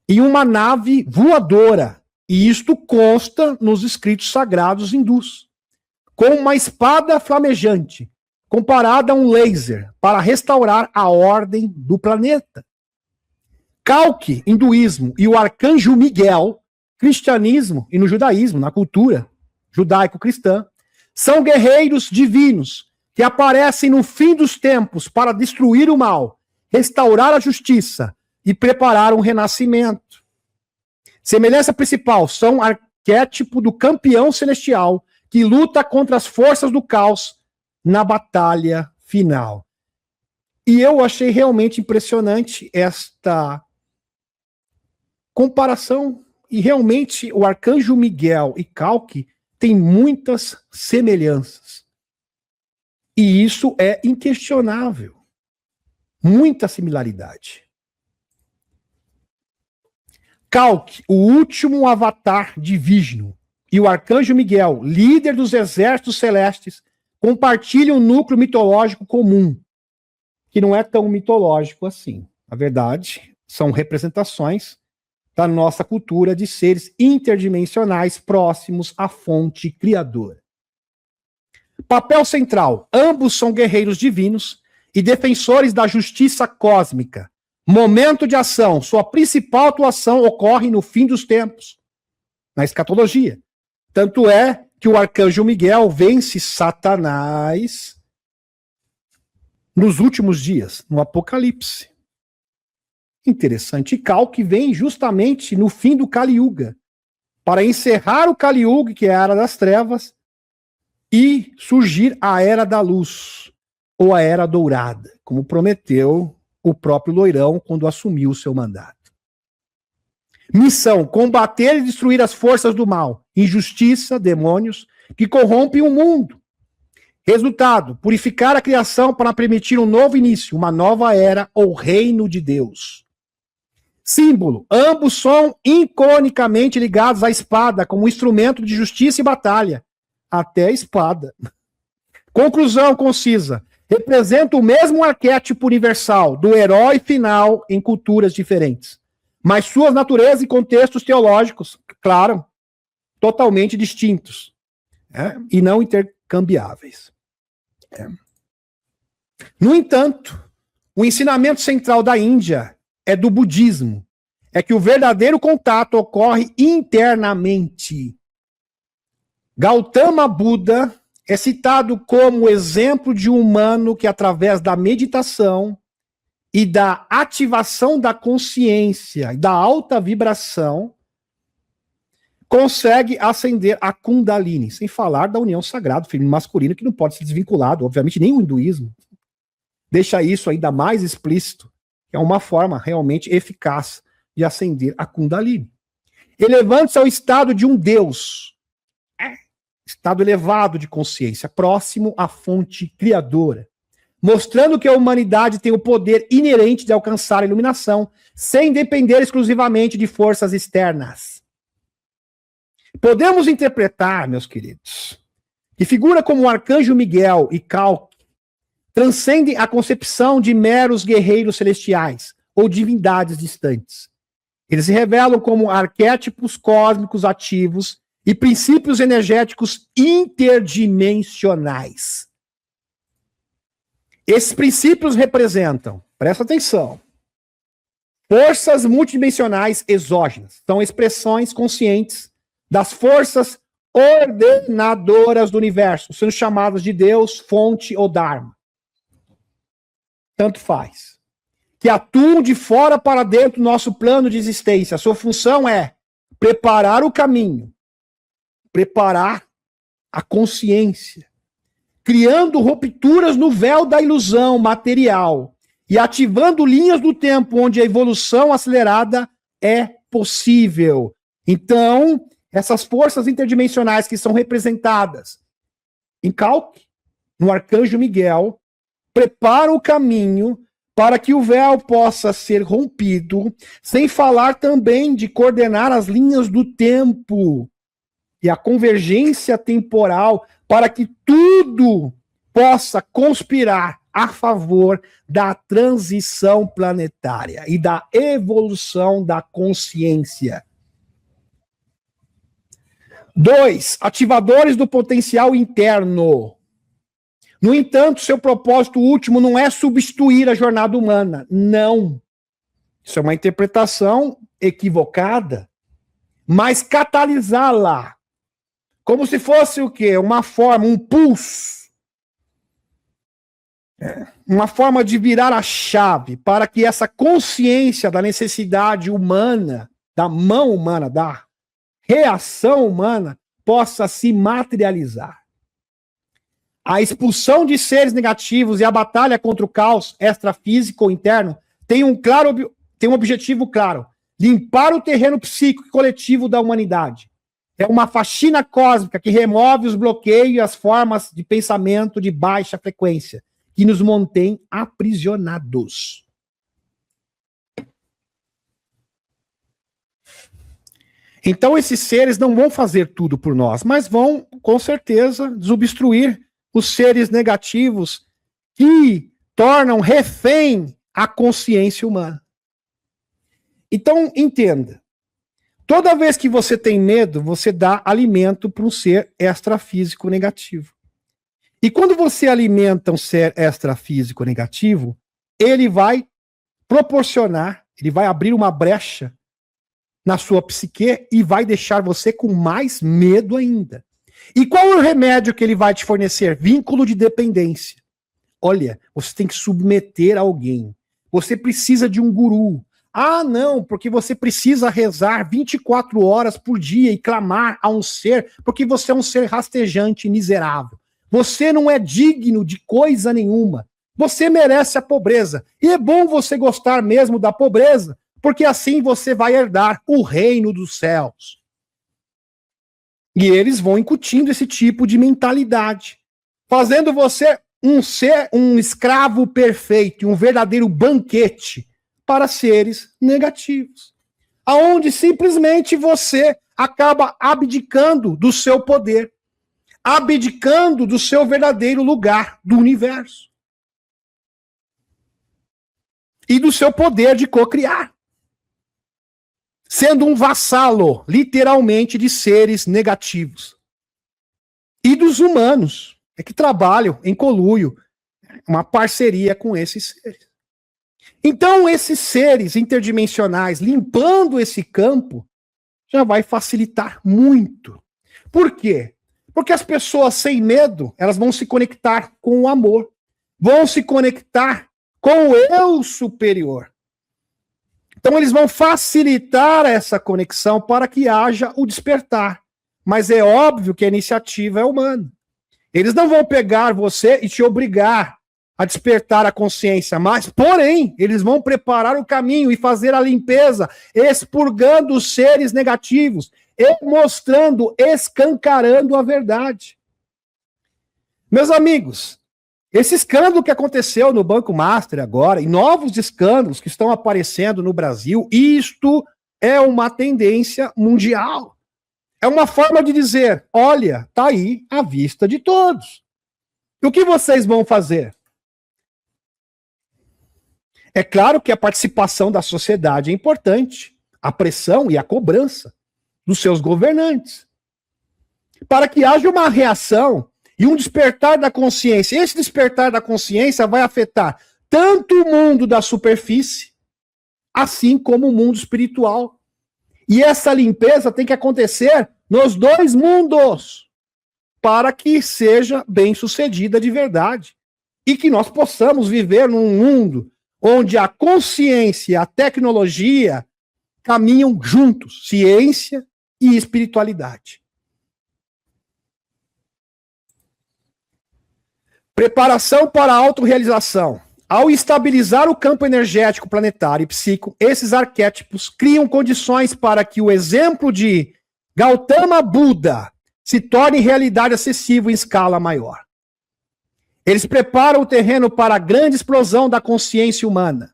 em uma nave voadora, e isto consta nos escritos sagrados hindus, com uma espada flamejante, comparada a um laser, para restaurar a ordem do planeta. Kalki, hinduísmo, e o arcanjo Miguel, cristianismo e no judaísmo, na cultura judaico-cristã, são guerreiros divinos que aparecem no fim dos tempos para destruir o mal, restaurar a justiça e preparar um renascimento. Semelhança principal são arquétipo do campeão celestial que luta contra as forças do caos na batalha final. E eu achei realmente impressionante esta comparação, e realmente o arcanjo Miguel e Kalki têm muitas semelhanças. E isso é inquestionável. Muita similaridade. Kalki, o último avatar de Vishnu, e o arcanjo Miguel, líder dos exércitos celestes, compartilham um núcleo mitológico comum, que não é tão mitológico assim. Na verdade, são representações da nossa cultura de seres interdimensionais próximos à fonte criadora. Papel central: ambos são guerreiros divinos e defensores da justiça cósmica. Momento de ação: sua principal atuação ocorre no fim dos tempos, na escatologia. Tanto é que o arcanjo Miguel vence Satanás nos últimos dias, no Apocalipse. Interessante. E Kalki vem justamente no fim do Kali Yuga, para encerrar o Kali Yuga, que é a Era das Trevas, e surgir a Era da Luz, ou a Era Dourada, como prometeu o próprio Loirão quando assumiu o seu mandato. Missão: combater e destruir as forças do mal, injustiça, demônios, que corrompem o mundo. Resultado: purificar a criação para permitir um novo início, uma nova era ou reino de Deus. Símbolo: ambos são iconicamente ligados à espada como instrumento de justiça e batalha. Até a espada. Conclusão concisa: representa o mesmo arquétipo universal do herói final em culturas diferentes, mas suas naturezas e contextos teológicos, claro, totalmente distintos, e não intercambiáveis. No entanto, o ensinamento central da Índia é do budismo, é que o verdadeiro contato ocorre internamente. Gautama Buda é citado como exemplo de um humano que, através da meditação e da ativação da consciência e da alta vibração, consegue ascender a Kundalini, sem falar da união sagrada, feminino masculino, que não pode ser desvinculado, obviamente, nem o hinduísmo deixa isso ainda mais explícito. É uma forma realmente eficaz de ascender a Kundalini. Elevando-se ao estado de um Deus, estado elevado de consciência, próximo à fonte criadora, mostrando que a humanidade tem o poder inerente de alcançar a iluminação, sem depender exclusivamente de forças externas. Podemos interpretar, meus queridos, que figura como o arcanjo Miguel e Calque transcendem a concepção de meros guerreiros celestiais ou divindades distantes. Eles se revelam como arquétipos cósmicos ativos e princípios energéticos interdimensionais. Esses princípios representam, presta atenção, forças multidimensionais exógenas. São expressões conscientes das forças ordenadoras do universo, sendo chamadas de Deus, fonte ou Dharma. Tanto faz. Que atuam de fora para dentro do nosso plano de existência. A sua função é preparar o caminho, preparar a consciência, criando rupturas no véu da ilusão material e ativando linhas do tempo onde a evolução acelerada é possível. Então, essas forças interdimensionais que são representadas em Calque, no Arcanjo Miguel, preparam o caminho para que o véu possa ser rompido, sem falar também de coordenar as linhas do tempo e a convergência temporal para que tudo possa conspirar a favor da transição planetária e da evolução da consciência. 2. Ativadores do potencial interno. No entanto, seu propósito último não é substituir a jornada humana. Não. Isso é uma interpretação equivocada. Mas catalisá-la. Como se fosse o quê? Uma forma, um pulso. Uma forma de virar a chave para que essa consciência da necessidade humana, da mão humana, da reação humana, possa se materializar. A expulsão de seres negativos e a batalha contra o caos extrafísico ou interno tem um objetivo claro: limpar o terreno psíquico e coletivo da humanidade. É uma faxina cósmica que remove os bloqueios e as formas de pensamento de baixa frequência, que nos mantém aprisionados. Então esses seres não vão fazer tudo por nós, mas vão, com certeza, desobstruir os seres negativos que tornam refém a consciência humana. Então, entenda. Toda vez que você tem medo, você dá alimento para um ser extrafísico negativo. E quando você alimenta um ser extrafísico negativo, ele vai proporcionar, ele vai abrir uma brecha na sua psique e vai deixar você com mais medo ainda. E qual é o remédio que ele vai te fornecer? Vínculo de dependência. Olha, você tem que submeter alguém. Você precisa de um guru. Ah, não, porque você precisa rezar 24 horas por dia e clamar a um ser, porque você é um ser rastejante e miserável. Você não é digno de coisa nenhuma. Você merece a pobreza. E é bom você gostar mesmo da pobreza, porque assim você vai herdar o reino dos céus. E eles vão incutindo esse tipo de mentalidade, fazendo você um escravo perfeito, um verdadeiro banquete para seres negativos, aonde simplesmente você acaba abdicando do seu poder, abdicando do seu verdadeiro lugar do universo e do seu poder de cocriar, sendo um vassalo, literalmente, de seres negativos. E dos humanos, que trabalham em conluio, uma parceria com esses seres. Então, esses seres interdimensionais, limpando esse campo, já vai facilitar muito. Por quê? Porque as pessoas sem medo, elas vão se conectar com o amor, vão se conectar com o eu superior. Então eles vão facilitar essa conexão para que haja o despertar. Mas é óbvio que a iniciativa é humana. Eles não vão pegar você e te obrigar a despertar a consciência, mas, porém, eles vão preparar o caminho e fazer a limpeza, expurgando os seres negativos, e mostrando, escancarando a verdade. Meus amigos, esse escândalo que aconteceu no Banco Master agora, e novos escândalos que estão aparecendo no Brasil, isto é uma tendência mundial. É uma forma de dizer, olha, tá aí à vista de todos. E o que vocês vão fazer? É claro que a participação da sociedade é importante, a pressão e a cobrança dos seus governantes, para que haja uma reação e um despertar da consciência. Esse despertar da consciência vai afetar tanto o mundo da superfície, assim como o mundo espiritual. E essa limpeza tem que acontecer nos dois mundos, para que seja bem sucedida de verdade. E que nós possamos viver num mundo onde a consciência e a tecnologia caminham juntos, ciência e espiritualidade. Preparação para a autorrealização. Ao estabilizar o campo energético planetário e psíquico, esses arquétipos criam condições para que o exemplo de Gautama Buda se torne realidade acessível em escala maior. Eles preparam o terreno para a grande explosão da consciência humana,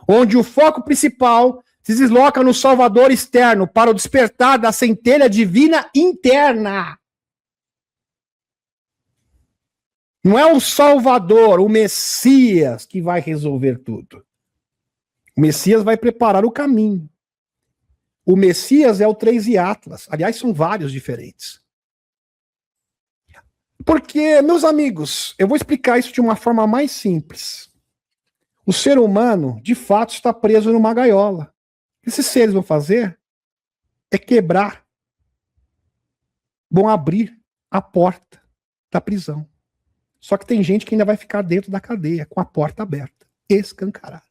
onde o foco principal se desloca no Salvador externo para o despertar da centelha divina interna. Não é o Salvador, o Messias, que vai resolver tudo. O Messias vai preparar o caminho. O Messias é o 3 e Atlas. Aliás, são vários diferentes. Porque, meus amigos, eu vou explicar isso de uma forma mais simples. O ser humano, de fato, está preso numa gaiola. O que esses seres vão fazer é quebrar, vão abrir a porta da prisão. Só que tem gente que ainda vai ficar dentro da cadeia, com a porta aberta, escancarada.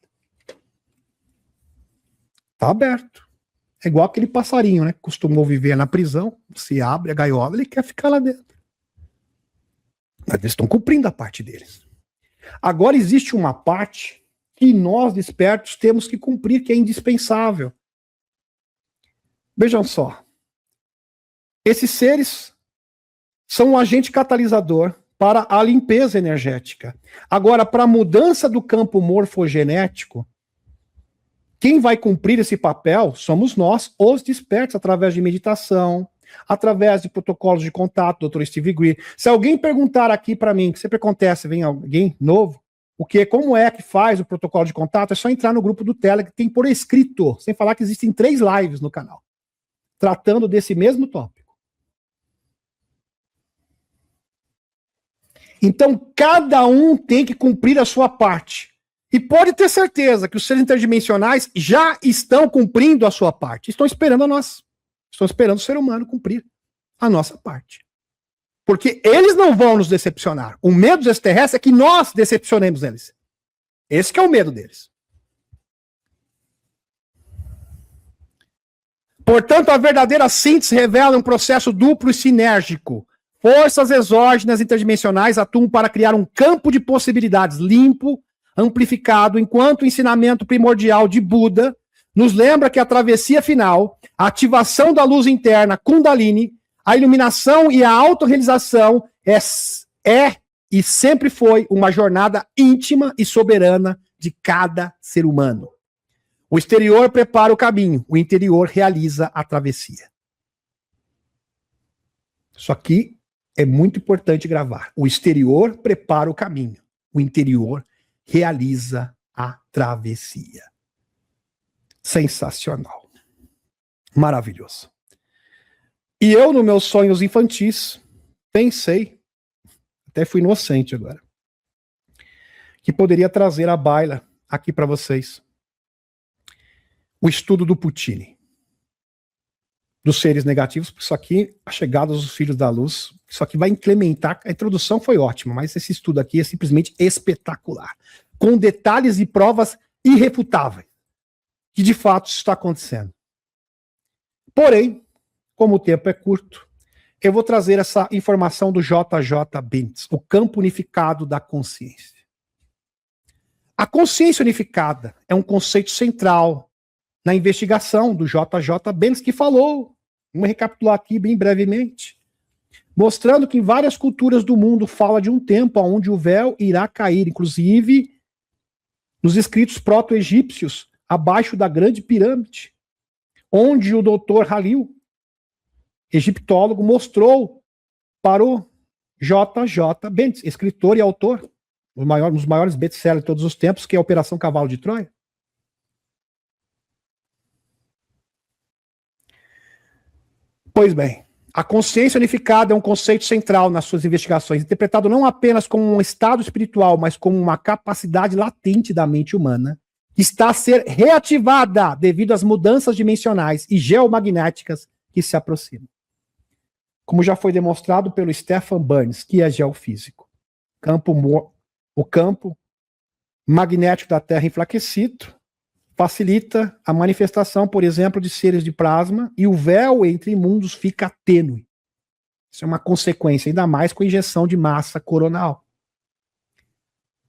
Tá aberto. É igual aquele passarinho, né? Que costumou viver na prisão, se abre a gaiola, ele quer ficar lá dentro. Mas eles estão cumprindo a parte deles. Agora existe uma parte que nós, despertos, temos que cumprir, que é indispensável. Vejam só. Esses seres são um agente catalisador para a limpeza energética. Agora, para a mudança do campo morfogenético, quem vai cumprir esse papel somos nós, os despertos, através de meditação, através de protocolos de contato, Dr. Steve Greer. Se alguém perguntar aqui para mim, que sempre acontece, vem alguém novo, como é que faz o protocolo de contato, é só entrar no grupo do Telegram, que tem por escrito, sem falar que existem 3 lives no canal, tratando desse mesmo tópico. Então, cada um tem que cumprir a sua parte. E pode ter certeza que os seres interdimensionais já estão cumprindo a sua parte. Estão esperando a nós. Estão esperando o ser humano cumprir a nossa parte. Porque eles não vão nos decepcionar. O medo dos extraterrestres é que nós decepcionemos eles. Esse que é o medo deles. Portanto, a verdadeira síntese revela um processo duplo e sinérgico. Forças exógenas interdimensionais atuam para criar um campo de possibilidades limpo, amplificado, enquanto o ensinamento primordial de Buda nos lembra que a travessia final, a ativação da luz interna, Kundalini, a iluminação e a autorrealização é e sempre foi uma jornada íntima e soberana de cada ser humano. O exterior prepara o caminho, o interior realiza a travessia. Isso aqui é muito importante gravar. O exterior prepara o caminho, o interior realiza a travessia. Sensacional. Maravilhoso. E eu, nos meus sonhos infantis, pensei, até fui inocente agora, que poderia trazer à baila aqui para vocês o estudo do Puccini. dos seres negativos, isso aqui, a chegada dos filhos da luz, isso aqui vai implementar, a introdução foi ótima, mas esse estudo aqui é simplesmente espetacular, com detalhes e provas irrefutáveis, que de fato isso está acontecendo. Porém, como o tempo é curto, eu vou trazer essa informação do J.J. Benz, o campo unificado da consciência. A consciência unificada é um conceito central na investigação do J.J. Benz, que falou, vamos recapitular aqui bem brevemente, mostrando que em várias culturas do mundo fala de um tempo onde o véu irá cair, inclusive nos escritos proto-egípcios, abaixo da grande pirâmide, onde o Dr. Halil, egiptólogo, mostrou para o J.J. Benz, escritor e autor, um dos maiores best-sellers de todos os tempos, que é a Operação Cavalo de Troia. Pois bem, a consciência unificada é um conceito central nas suas investigações, interpretado não apenas como um estado espiritual, mas como uma capacidade latente da mente humana, que está a ser reativada devido às mudanças dimensionais e geomagnéticas que se aproximam. Como já foi demonstrado pelo Stephen Burns, que é geofísico. O campo magnético da Terra enfraquecido facilita a manifestação, por exemplo, de seres de plasma, e o véu entre mundos fica tênue. Isso é uma consequência, ainda mais com a injeção de massa coronal.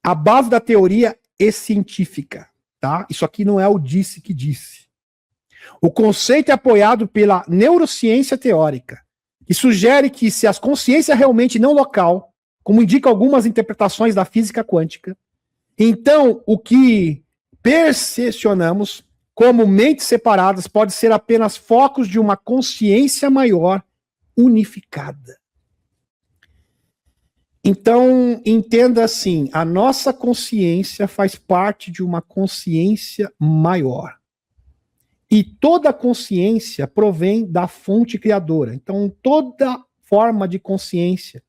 A base da teoria é científica, tá? Isso aqui não é o disse que disse. O conceito é apoiado pela neurociência teórica, que sugere que se a consciência realmente não local, como indicam algumas interpretações da física quântica, então o que percepcionamos como mentes separadas pode ser apenas focos de uma consciência maior unificada. Então, entenda assim, a nossa consciência faz parte de uma consciência maior. E toda consciência provém da fonte criadora. Então, toda forma de consciência,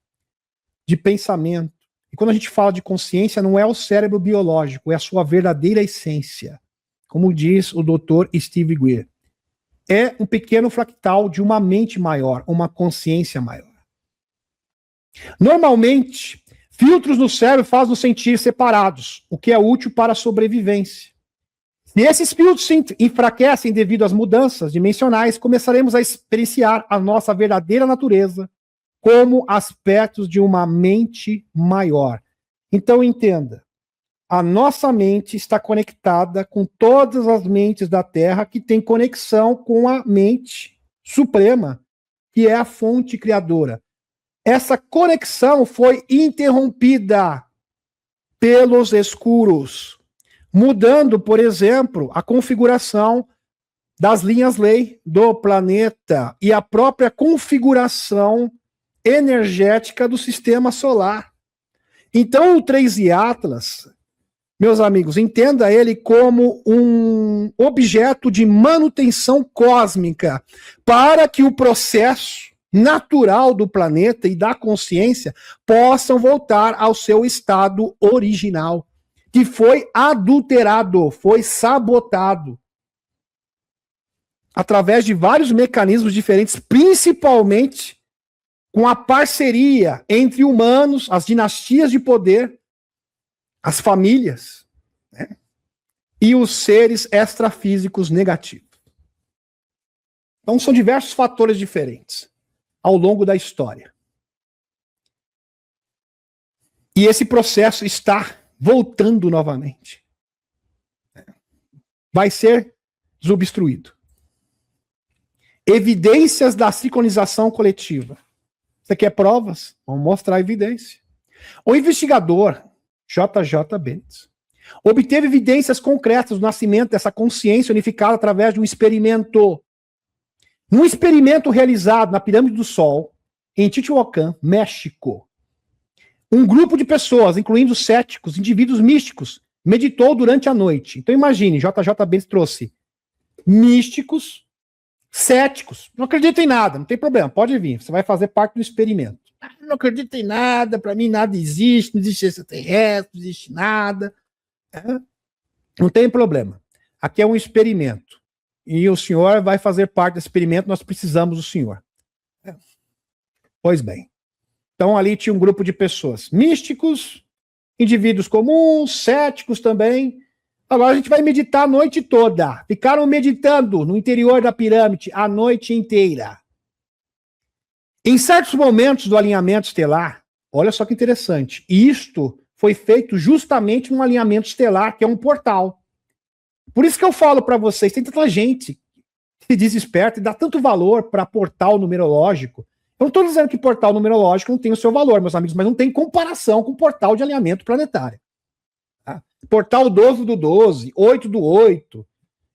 de pensamento, e quando a gente fala de consciência, não é o cérebro biológico, é a sua verdadeira essência. Como diz o Dr. Steve Greer. É um pequeno fractal de uma mente maior, uma consciência maior. Normalmente, filtros no cérebro fazem nos sentir separados, o que é útil para a sobrevivência. Se esses filtros se enfraquecem devido às mudanças dimensionais, começaremos a experienciar a nossa verdadeira natureza como aspectos de uma mente maior. Então entenda, a nossa mente está conectada com todas as mentes da Terra que tem conexão com a mente suprema, que é a fonte criadora. Essa conexão foi interrompida pelos escuros, mudando, por exemplo, a configuração das linhas-lei do planeta e a própria configuração energética do sistema solar. Então, o 3i Atlas, meus amigos, entenda ele como um objeto de manutenção cósmica para que o processo natural do planeta e da consciência possam voltar ao seu estado original, que foi adulterado, foi sabotado através de vários mecanismos diferentes, principalmente com a parceria entre humanos, as dinastias de poder, as famílias, né, e os seres extrafísicos negativos. Então são diversos fatores diferentes ao longo da história. E esse processo está voltando novamente. Vai ser desobstruído. Evidências da sincronização coletiva. Você quer provas? Vamos mostrar a evidência. O investigador J.J. Benz obteve evidências concretas do nascimento dessa consciência unificada através de um experimento. Um experimento realizado na Pirâmide do Sol, em Teotihuacan, México. Um grupo de pessoas, incluindo céticos, indivíduos místicos, meditou durante a noite. Então imagine, J.J. Benz trouxe místicos, céticos, não acreditam em nada, não tem problema, pode vir, você vai fazer parte do experimento. Não acredito em nada, para mim nada existe, não existe extraterrestre, não existe nada. Não tem problema. Aqui é um experimento. e o senhor vai fazer parte desse experimento, nós precisamos do senhor. Pois bem. Então ali tinha um grupo de pessoas, místicos, indivíduos comuns, céticos também. Agora a gente vai meditar a noite toda. Ficaram meditando no interior da pirâmide a noite inteira. Em certos momentos do alinhamento estelar, olha só que interessante, isto foi feito justamente num alinhamento estelar, que é um portal. Por isso que eu falo para vocês, tem tanta gente que se desesperta e dá tanto valor para portal numerológico. Eu não estou dizendo que portal numerológico não tem o seu valor, meus amigos, mas não tem comparação com portal de alinhamento planetário. Tá? Portal 12 do 12, 8 do 8,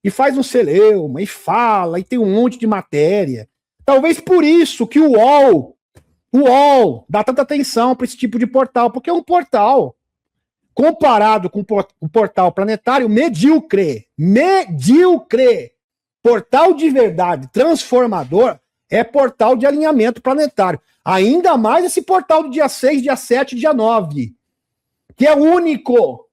e faz um celeuma, e fala, e tem um monte de matéria. Talvez por isso que o UOL dá tanta atenção para esse tipo de portal, porque é um portal comparado com o portal planetário medíocre. Portal de verdade, transformador, é portal de alinhamento planetário. Ainda mais esse portal do dia 6, dia 7 e dia 9, que é único,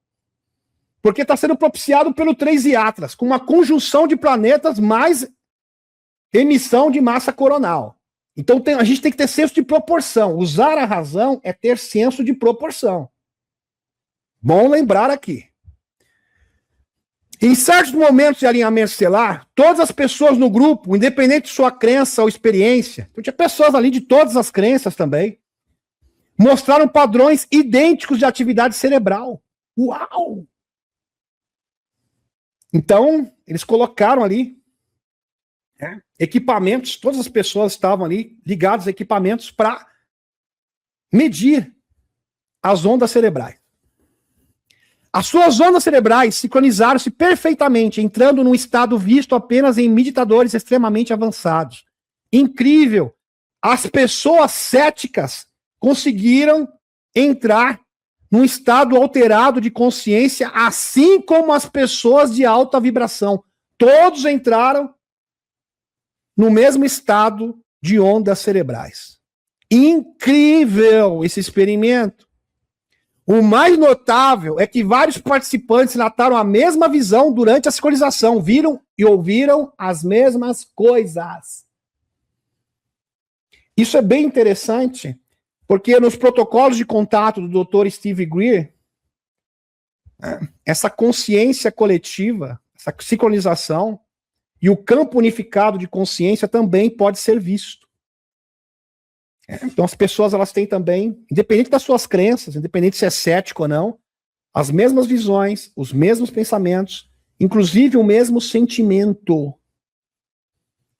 porque está sendo propiciado pelo 3 e Atlas, com uma conjunção de planetas mais emissão de massa coronal. Então a gente tem que ter senso de proporção. Usar a razão é ter senso de proporção. Bom lembrar aqui. Em certos momentos de alinhamento estelar, todas as pessoas no grupo, independente de sua crença ou experiência, então tinha pessoas ali de todas as crenças também, mostraram padrões idênticos de atividade cerebral. Uau! Então, eles colocaram ali equipamentos, todas as pessoas estavam ali ligadas a equipamentos para medir as ondas cerebrais. As suas ondas cerebrais sincronizaram-se perfeitamente, entrando num estado visto apenas em meditadores extremamente avançados. Incrível! As pessoas céticas conseguiram entrar num estado alterado de consciência, assim como as pessoas de alta vibração. Todos entraram no mesmo estado de ondas cerebrais. Incrível esse experimento! O mais notável é que vários participantes relataram a mesma visão durante a sincronização, viram e ouviram as mesmas coisas. Isso é bem interessante, porque nos protocolos de contato do Dr. Steve Greer, essa consciência coletiva, essa sincronização e o campo unificado de consciência também pode ser visto. Então as pessoas elas têm também, independente das suas crenças, independente se é cético ou não, as mesmas visões, os mesmos pensamentos, inclusive o mesmo sentimento,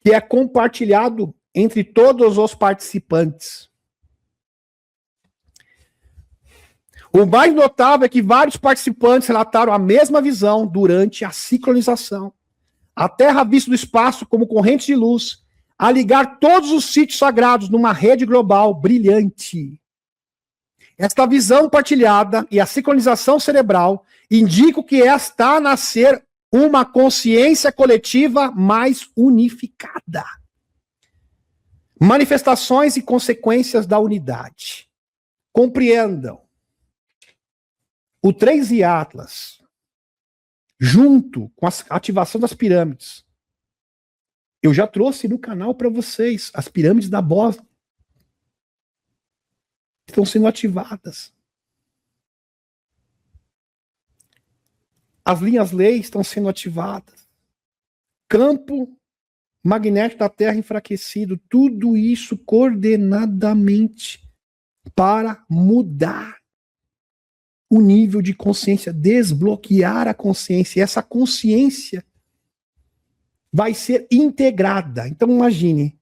que é compartilhado entre todos os participantes. O mais notável é que vários participantes relataram a mesma visão durante a sincronização. A Terra vista do espaço como corrente de luz, a ligar todos os sítios sagrados numa rede global brilhante. Esta visão partilhada e a sincronização cerebral indicam que está a nascer uma consciência coletiva mais unificada. Manifestações e consequências da unidade. Compreendam. O 3 e Atlas, junto com a ativação das pirâmides, eu já trouxe no canal para vocês as pirâmides da Bósnia. Estão sendo ativadas. As linhas lei estão sendo ativadas. Campo magnético da Terra enfraquecido. Tudo isso coordenadamente para mudar o nível de consciência, desbloquear a consciência. E essa consciência vai ser integrada. Então imagine,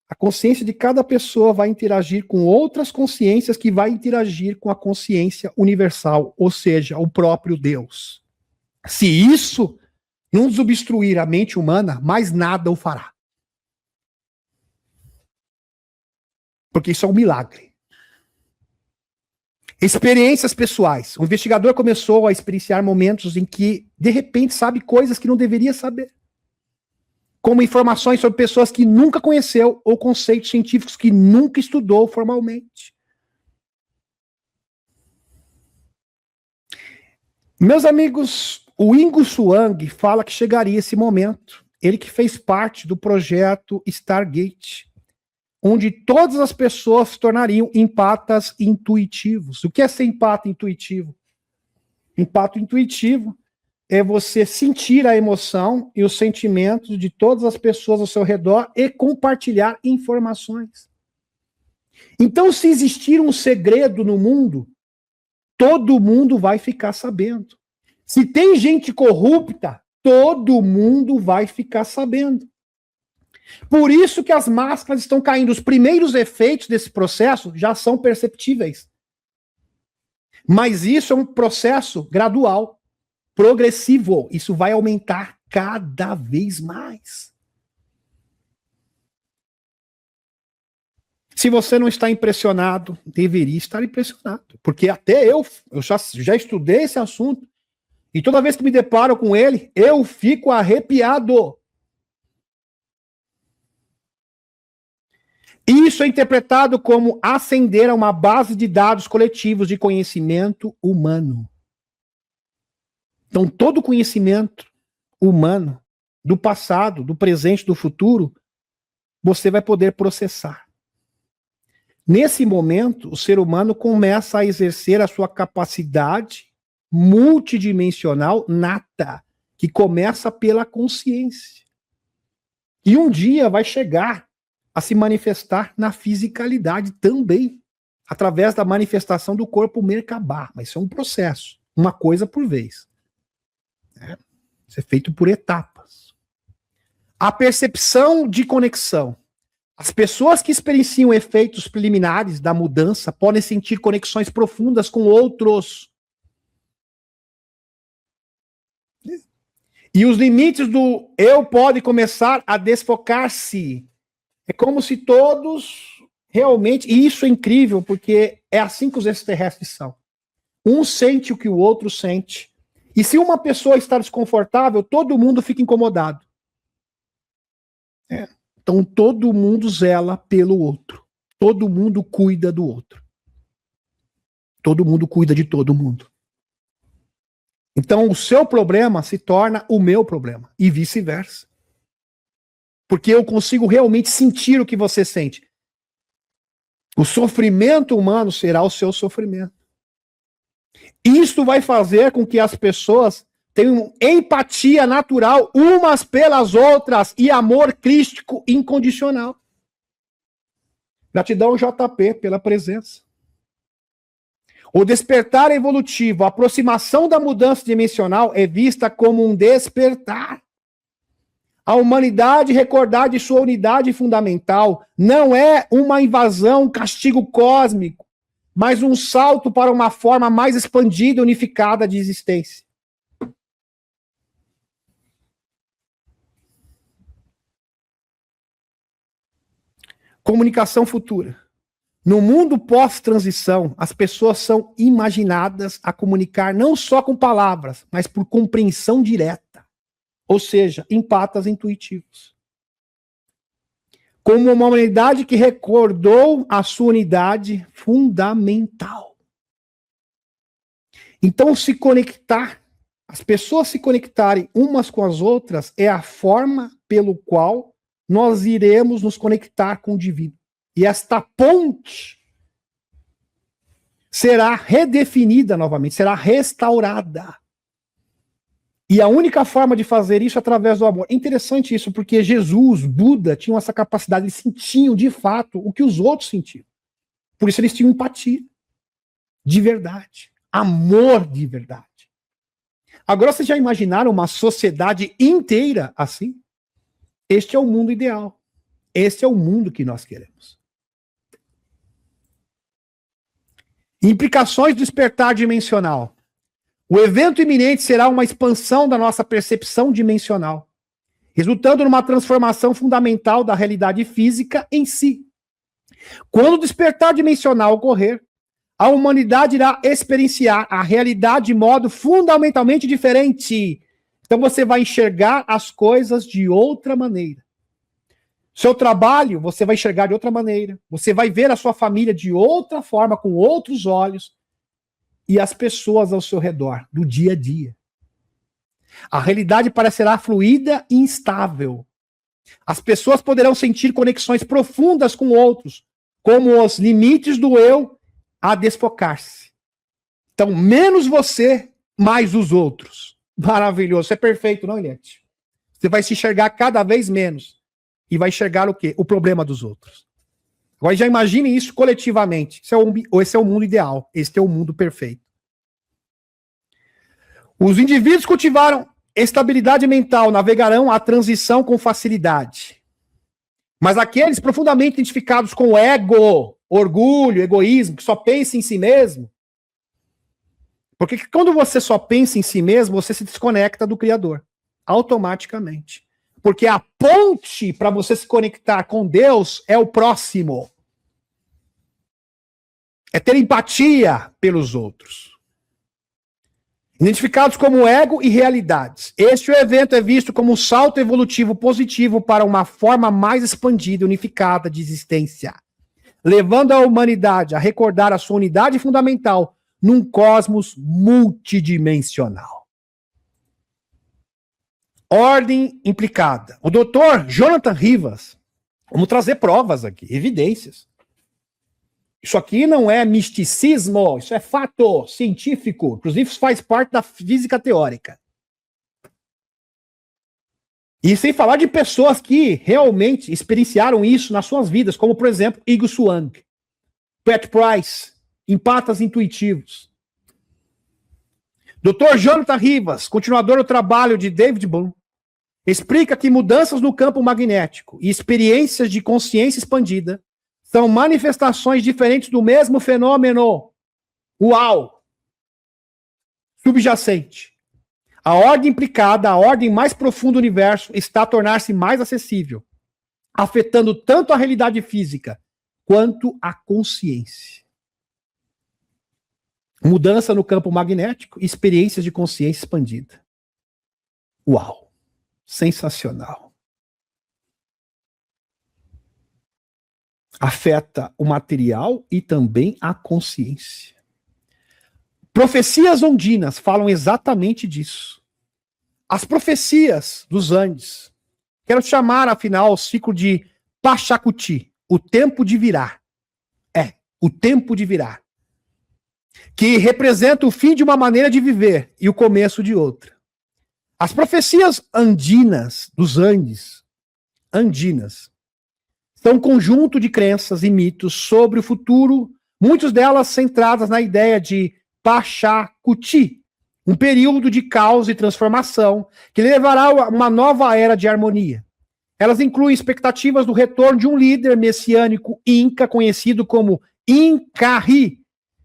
a consciência de cada pessoa vai interagir com outras consciências que vai interagir com a consciência universal, ou seja, o próprio Deus. Se isso não desobstruir a mente humana, mais nada o fará. Porque isso é um milagre. Experiências pessoais. O investigador começou a experienciar momentos em que, de repente, sabe coisas que não deveria saber. Como informações sobre pessoas que nunca conheceu ou conceitos científicos que nunca estudou formalmente. Meus amigos, o Ingo Suang fala que chegaria esse momento. ele que fez parte do projeto Stargate, onde todas as pessoas se tornariam empatas intuitivos. O que é ser empata intuitivo? Empato intuitivo é você sentir a emoção e os sentimentos de todas as pessoas ao seu redor e compartilhar informações. Então, se existir um segredo no mundo, todo mundo vai ficar sabendo. Se tem gente corrupta, todo mundo vai ficar sabendo. Por isso que as máscaras estão caindo. Os primeiros efeitos desse processo já são perceptíveis. Mas isso é um processo gradual, progressivo. Isso vai aumentar cada vez mais. Se você não está impressionado, deveria estar impressionado. Porque até eu já estudei esse assunto. E toda vez que me deparo com ele, eu fico arrepiado. Isso é interpretado como ascender a uma base de dados coletivos de conhecimento humano. Então, todo conhecimento humano, do passado, do presente, do futuro, você vai poder processar. Nesse momento, o ser humano começa a exercer a sua capacidade multidimensional nata, que começa pela consciência. E um dia vai chegar a se manifestar na fisicalidade também, através da manifestação do corpo Merkabah. Mas isso é um processo, uma coisa por vez. Isso é feito por etapas. A percepção de conexão. As pessoas que experienciam efeitos preliminares da mudança podem sentir conexões profundas com outros. E os limites do eu podem começar a desfocar-se. É como se todos realmente... E isso é incrível, porque é assim que os extraterrestres são. Um sente o que o outro sente. E se uma pessoa está desconfortável, todo mundo fica incomodado. Então todo mundo zela pelo outro. Todo mundo cuida do outro. Todo mundo cuida de todo mundo. Então o seu problema se torna o meu problema. E vice-versa. Porque eu consigo realmente sentir o que você sente. O sofrimento humano será o seu sofrimento. Isto vai fazer com que as pessoas tenham empatia natural umas pelas outras e amor crístico incondicional. Gratidão, JP, pela presença. O despertar evolutivo, a aproximação da mudança dimensional é vista como um despertar. A humanidade recordar de sua unidade fundamental não é uma invasão, um castigo cósmico, mas um salto para uma forma mais expandida e unificada de existência. Comunicação futura. No mundo pós-transição, as pessoas são imaginadas a comunicar não só com palavras, mas por compreensão direta. Ou seja, empatas intuitivos. Como uma humanidade que recordou a sua unidade fundamental. Então, se conectar, as pessoas se conectarem umas com as outras, é a forma pelo qual nós iremos nos conectar com o divino. E esta ponte será redefinida novamente, será restaurada. E a única forma de fazer isso é através do amor. É interessante isso, porque Jesus, Buda, tinham essa capacidade, eles sentiam de fato o que os outros sentiam. Por isso eles tinham empatia. De verdade. Amor de verdade. Agora vocês já imaginaram uma sociedade inteira assim? Este é o mundo ideal. Este é o mundo que nós queremos. Implicações do despertar dimensional. O evento iminente será uma expansão da nossa percepção dimensional, resultando numa transformação fundamental da realidade física em si. Quando o despertar dimensional ocorrer, a humanidade irá experienciar a realidade de modo fundamentalmente diferente. Então você vai enxergar as coisas de outra maneira. Seu trabalho, você vai enxergar de outra maneira. Você vai ver a sua família de outra forma, com outros olhos. E as pessoas ao seu redor, do dia a dia. A realidade parecerá fluida e instável. As pessoas poderão sentir conexões profundas com outros, como os limites do eu a desfocar-se. Então, menos você, mais os outros. Maravilhoso. Isso é perfeito, não, Eliette? Você vai se enxergar cada vez menos. E vai enxergar o quê? O problema dos outros. Agora já imagine isso coletivamente. Esse é o mundo ideal. Este é o mundo perfeito. Os indivíduos cultivaram estabilidade mental, navegarão a transição com facilidade. Mas aqueles profundamente identificados com o ego, orgulho, egoísmo, que só pensam em si mesmo, porque quando você só pensa em si mesmo, você se desconecta do Criador, automaticamente. Porque a ponte para você se conectar com Deus é o próximo. É ter empatia pelos outros. Identificados como ego e realidades. Este evento é visto como um salto evolutivo positivo para uma forma mais expandida e unificada de existência, levando a humanidade a recordar a sua unidade fundamental num cosmos multidimensional. Ordem implicada. O doutor Jonathan Rivas, vamos trazer provas aqui, evidências. Isso aqui não é misticismo, isso é fato científico. Inclusive, isso faz parte da física teórica. E sem falar de pessoas que realmente experienciaram isso nas suas vidas, como, por exemplo, Igor Swank, Pat Price, empatas intuitivos. Dr. Jonathan Rivas, continuador do trabalho de David Bohm, explica que mudanças no campo magnético e experiências de consciência expandida são manifestações diferentes do mesmo fenômeno. Uau! Subjacente. A ordem implicada, a ordem mais profunda do universo, está a tornar-se mais acessível, afetando tanto a realidade física quanto a consciência. Mudança no campo magnético, experiências de consciência expandida. Uau! Sensacional. Afeta o material e também a consciência. Profecias ondinas falam exatamente disso. As profecias dos Andes. Quero chamar, afinal, o ciclo de Pachacuti, o tempo de virar. O tempo de virar. Que representa o fim de uma maneira de viver e o começo de outra. As profecias andinas, dos Andes, andinas, são um conjunto de crenças e mitos sobre o futuro, muitas delas centradas na ideia de Pachacuti, um período de caos e transformação que levará a uma nova era de harmonia. Elas incluem expectativas do retorno de um líder messiânico inca conhecido como Incarri,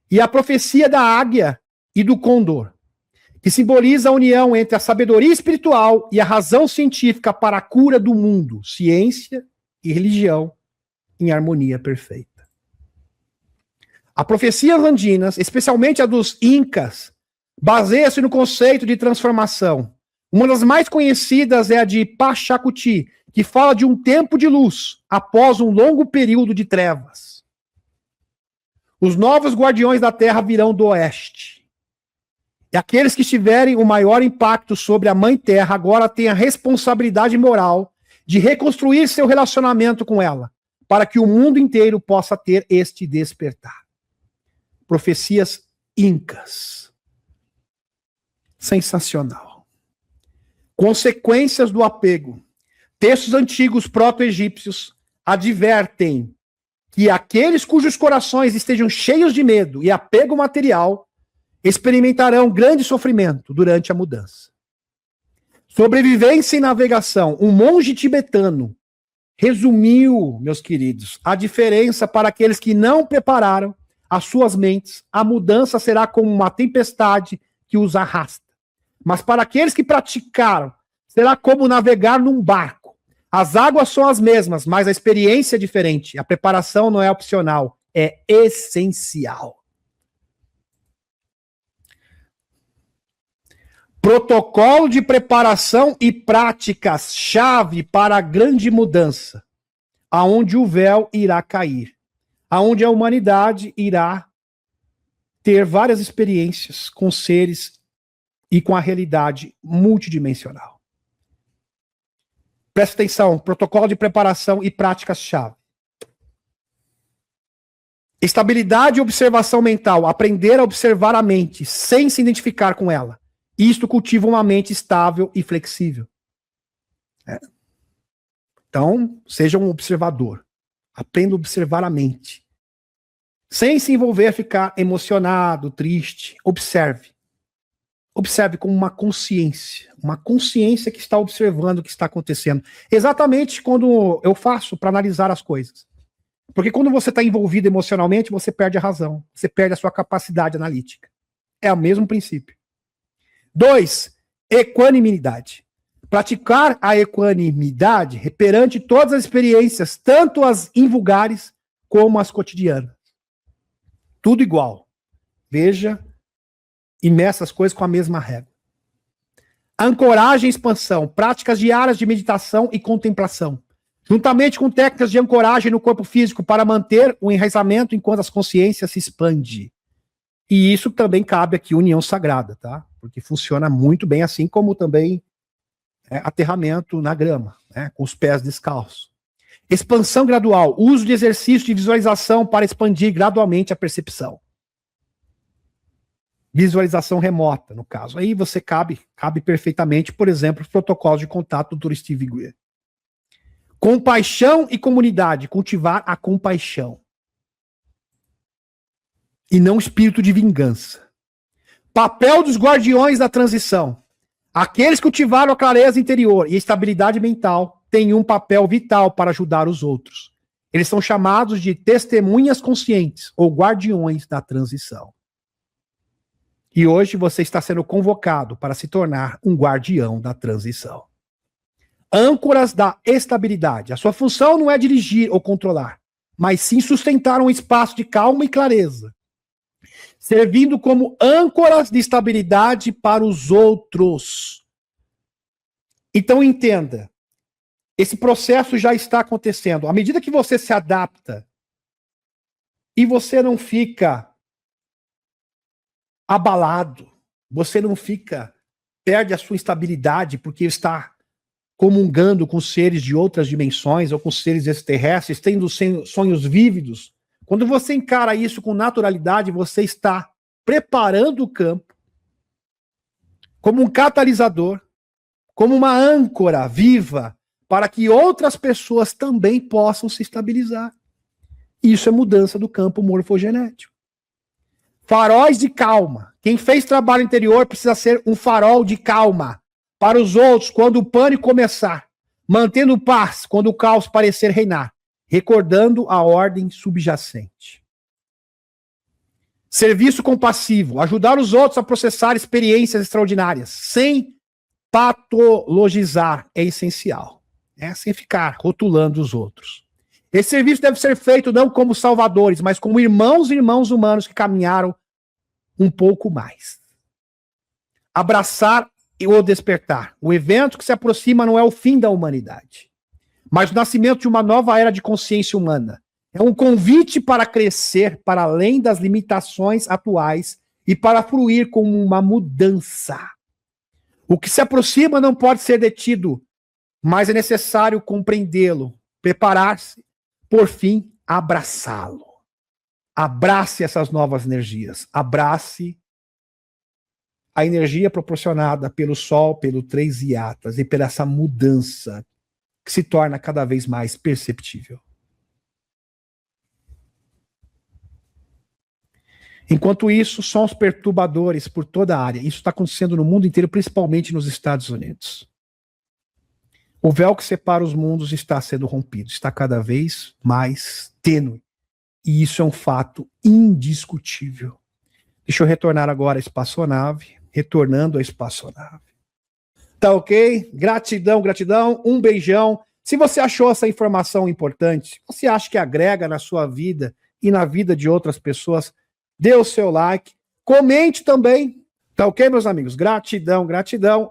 e a profecia da águia e do condor, que simboliza a união entre a sabedoria espiritual e a razão científica para a cura do mundo, ciência e religião em harmonia perfeita. A profecia andinas, especialmente a dos incas, baseia-se no conceito de transformação. Uma das mais conhecidas é a de Pachacuti, que fala de um tempo de luz após um longo período de trevas. Os novos guardiões da Terra virão do oeste. E aqueles que tiverem o maior impacto sobre a Mãe Terra agora têm a responsabilidade moral de reconstruir seu relacionamento com ela, para que o mundo inteiro possa ter este despertar. Profecias incas. Sensacional. Consequências do apego. Textos antigos proto-egípcios advertem que aqueles cujos corações estejam cheios de medo e apego material experimentarão grande sofrimento durante a mudança. Sobrevivência e navegação. Um monge tibetano resumiu, meus queridos, a diferença para aqueles que não prepararam as suas mentes. A mudança será como uma tempestade que os arrasta. Mas para aqueles que praticaram, será como navegar num barco. As águas são as mesmas, mas a experiência é diferente. A preparação não é opcional, é essencial. Protocolo de preparação e práticas chave para a grande mudança, aonde o véu irá cair, aonde a humanidade irá ter várias experiências com seres e com a realidade multidimensional. Presta atenção, protocolo de preparação e práticas-chave. Estabilidade e observação mental, aprender a observar a mente sem se identificar com ela. Isto cultiva uma mente estável e flexível. Então, seja um observador. Aprenda a observar a mente. Sem se envolver a ficar emocionado, triste. Observe. Observe como uma consciência que está observando o que está acontecendo. Exatamente quando eu faço para analisar as coisas. Porque quando você está envolvido emocionalmente, você perde a razão, você perde a sua capacidade analítica. É o mesmo princípio. 2, equanimidade. Praticar a equanimidade perante todas as experiências, tanto as invulgares como as cotidianas. Tudo igual. Veja, e meça as coisas com a mesma régua. Ancoragem e expansão, práticas diárias de meditação e contemplação, juntamente com técnicas de ancoragem no corpo físico para manter o enraizamento enquanto as consciências se expandem. E isso também cabe aqui união sagrada, tá? Porque funciona muito bem, assim como também aterramento na grama, né? Com os pés descalços. Expansão gradual, uso de exercício de visualização para expandir gradualmente a percepção. Visualização remota, no caso. Aí você cabe perfeitamente, por exemplo, os protocolos de contato do Dr. Steve Greer. Compaixão e comunidade, cultivar a compaixão. E não espírito de vingança. Papel dos guardiões da transição. Aqueles que cultivaram a clareza interior e a estabilidade mental têm um papel vital para ajudar os outros. Eles são chamados de testemunhas conscientes ou guardiões da transição. E hoje você está sendo convocado para se tornar um guardião da transição. Âncoras da estabilidade. A sua função não é dirigir ou controlar, mas sim sustentar um espaço de calma e clareza, servindo como âncoras de estabilidade para os outros. Então entenda, esse processo já está acontecendo. À medida que você se adapta e você não fica abalado, você não perde a sua estabilidade porque está comungando com seres de outras dimensões ou com seres extraterrestres, tendo sonhos vívidos. Quando você encara isso com naturalidade, você está preparando o campo como um catalisador, como uma âncora viva para que outras pessoas também possam se estabilizar. Isso é mudança do campo morfogenético. Faróis de calma. Quem fez trabalho interior precisa ser um farol de calma para os outros quando o pânico começar, mantendo paz quando o caos parecer reinar, recordando a ordem subjacente. Serviço compassivo. Ajudar os outros a processar experiências extraordinárias, sem patologizar, é essencial. Sem ficar rotulando os outros. Esse serviço deve ser feito não como salvadores, mas como irmãos e irmãs humanos que caminharam um pouco mais. Abraçar ou despertar. O evento que se aproxima não é o fim da humanidade, mas o nascimento de uma nova era de consciência humana. É um convite para crescer para além das limitações atuais e para fluir como uma mudança. O que se aproxima não pode ser detido, mas é necessário compreendê-lo, preparar-se, por fim, abraçá-lo. Abrace essas novas energias. Abrace a energia proporcionada pelo Sol, pelo 3 Yatas e por essa mudança que se torna cada vez mais perceptível. Enquanto isso, sons perturbadores por toda a área. Isso está acontecendo no mundo inteiro, principalmente nos Estados Unidos. O véu que separa os mundos está sendo rompido, está cada vez mais tênue. E isso é um fato indiscutível. Deixa eu retornar agora à espaçonave, retornando à espaçonave. Tá ok? Gratidão, gratidão, um beijão. Se você achou essa informação importante, se você acha que agrega na sua vida e na vida de outras pessoas, dê o seu like, comente também. Tá ok, meus amigos? Gratidão, gratidão.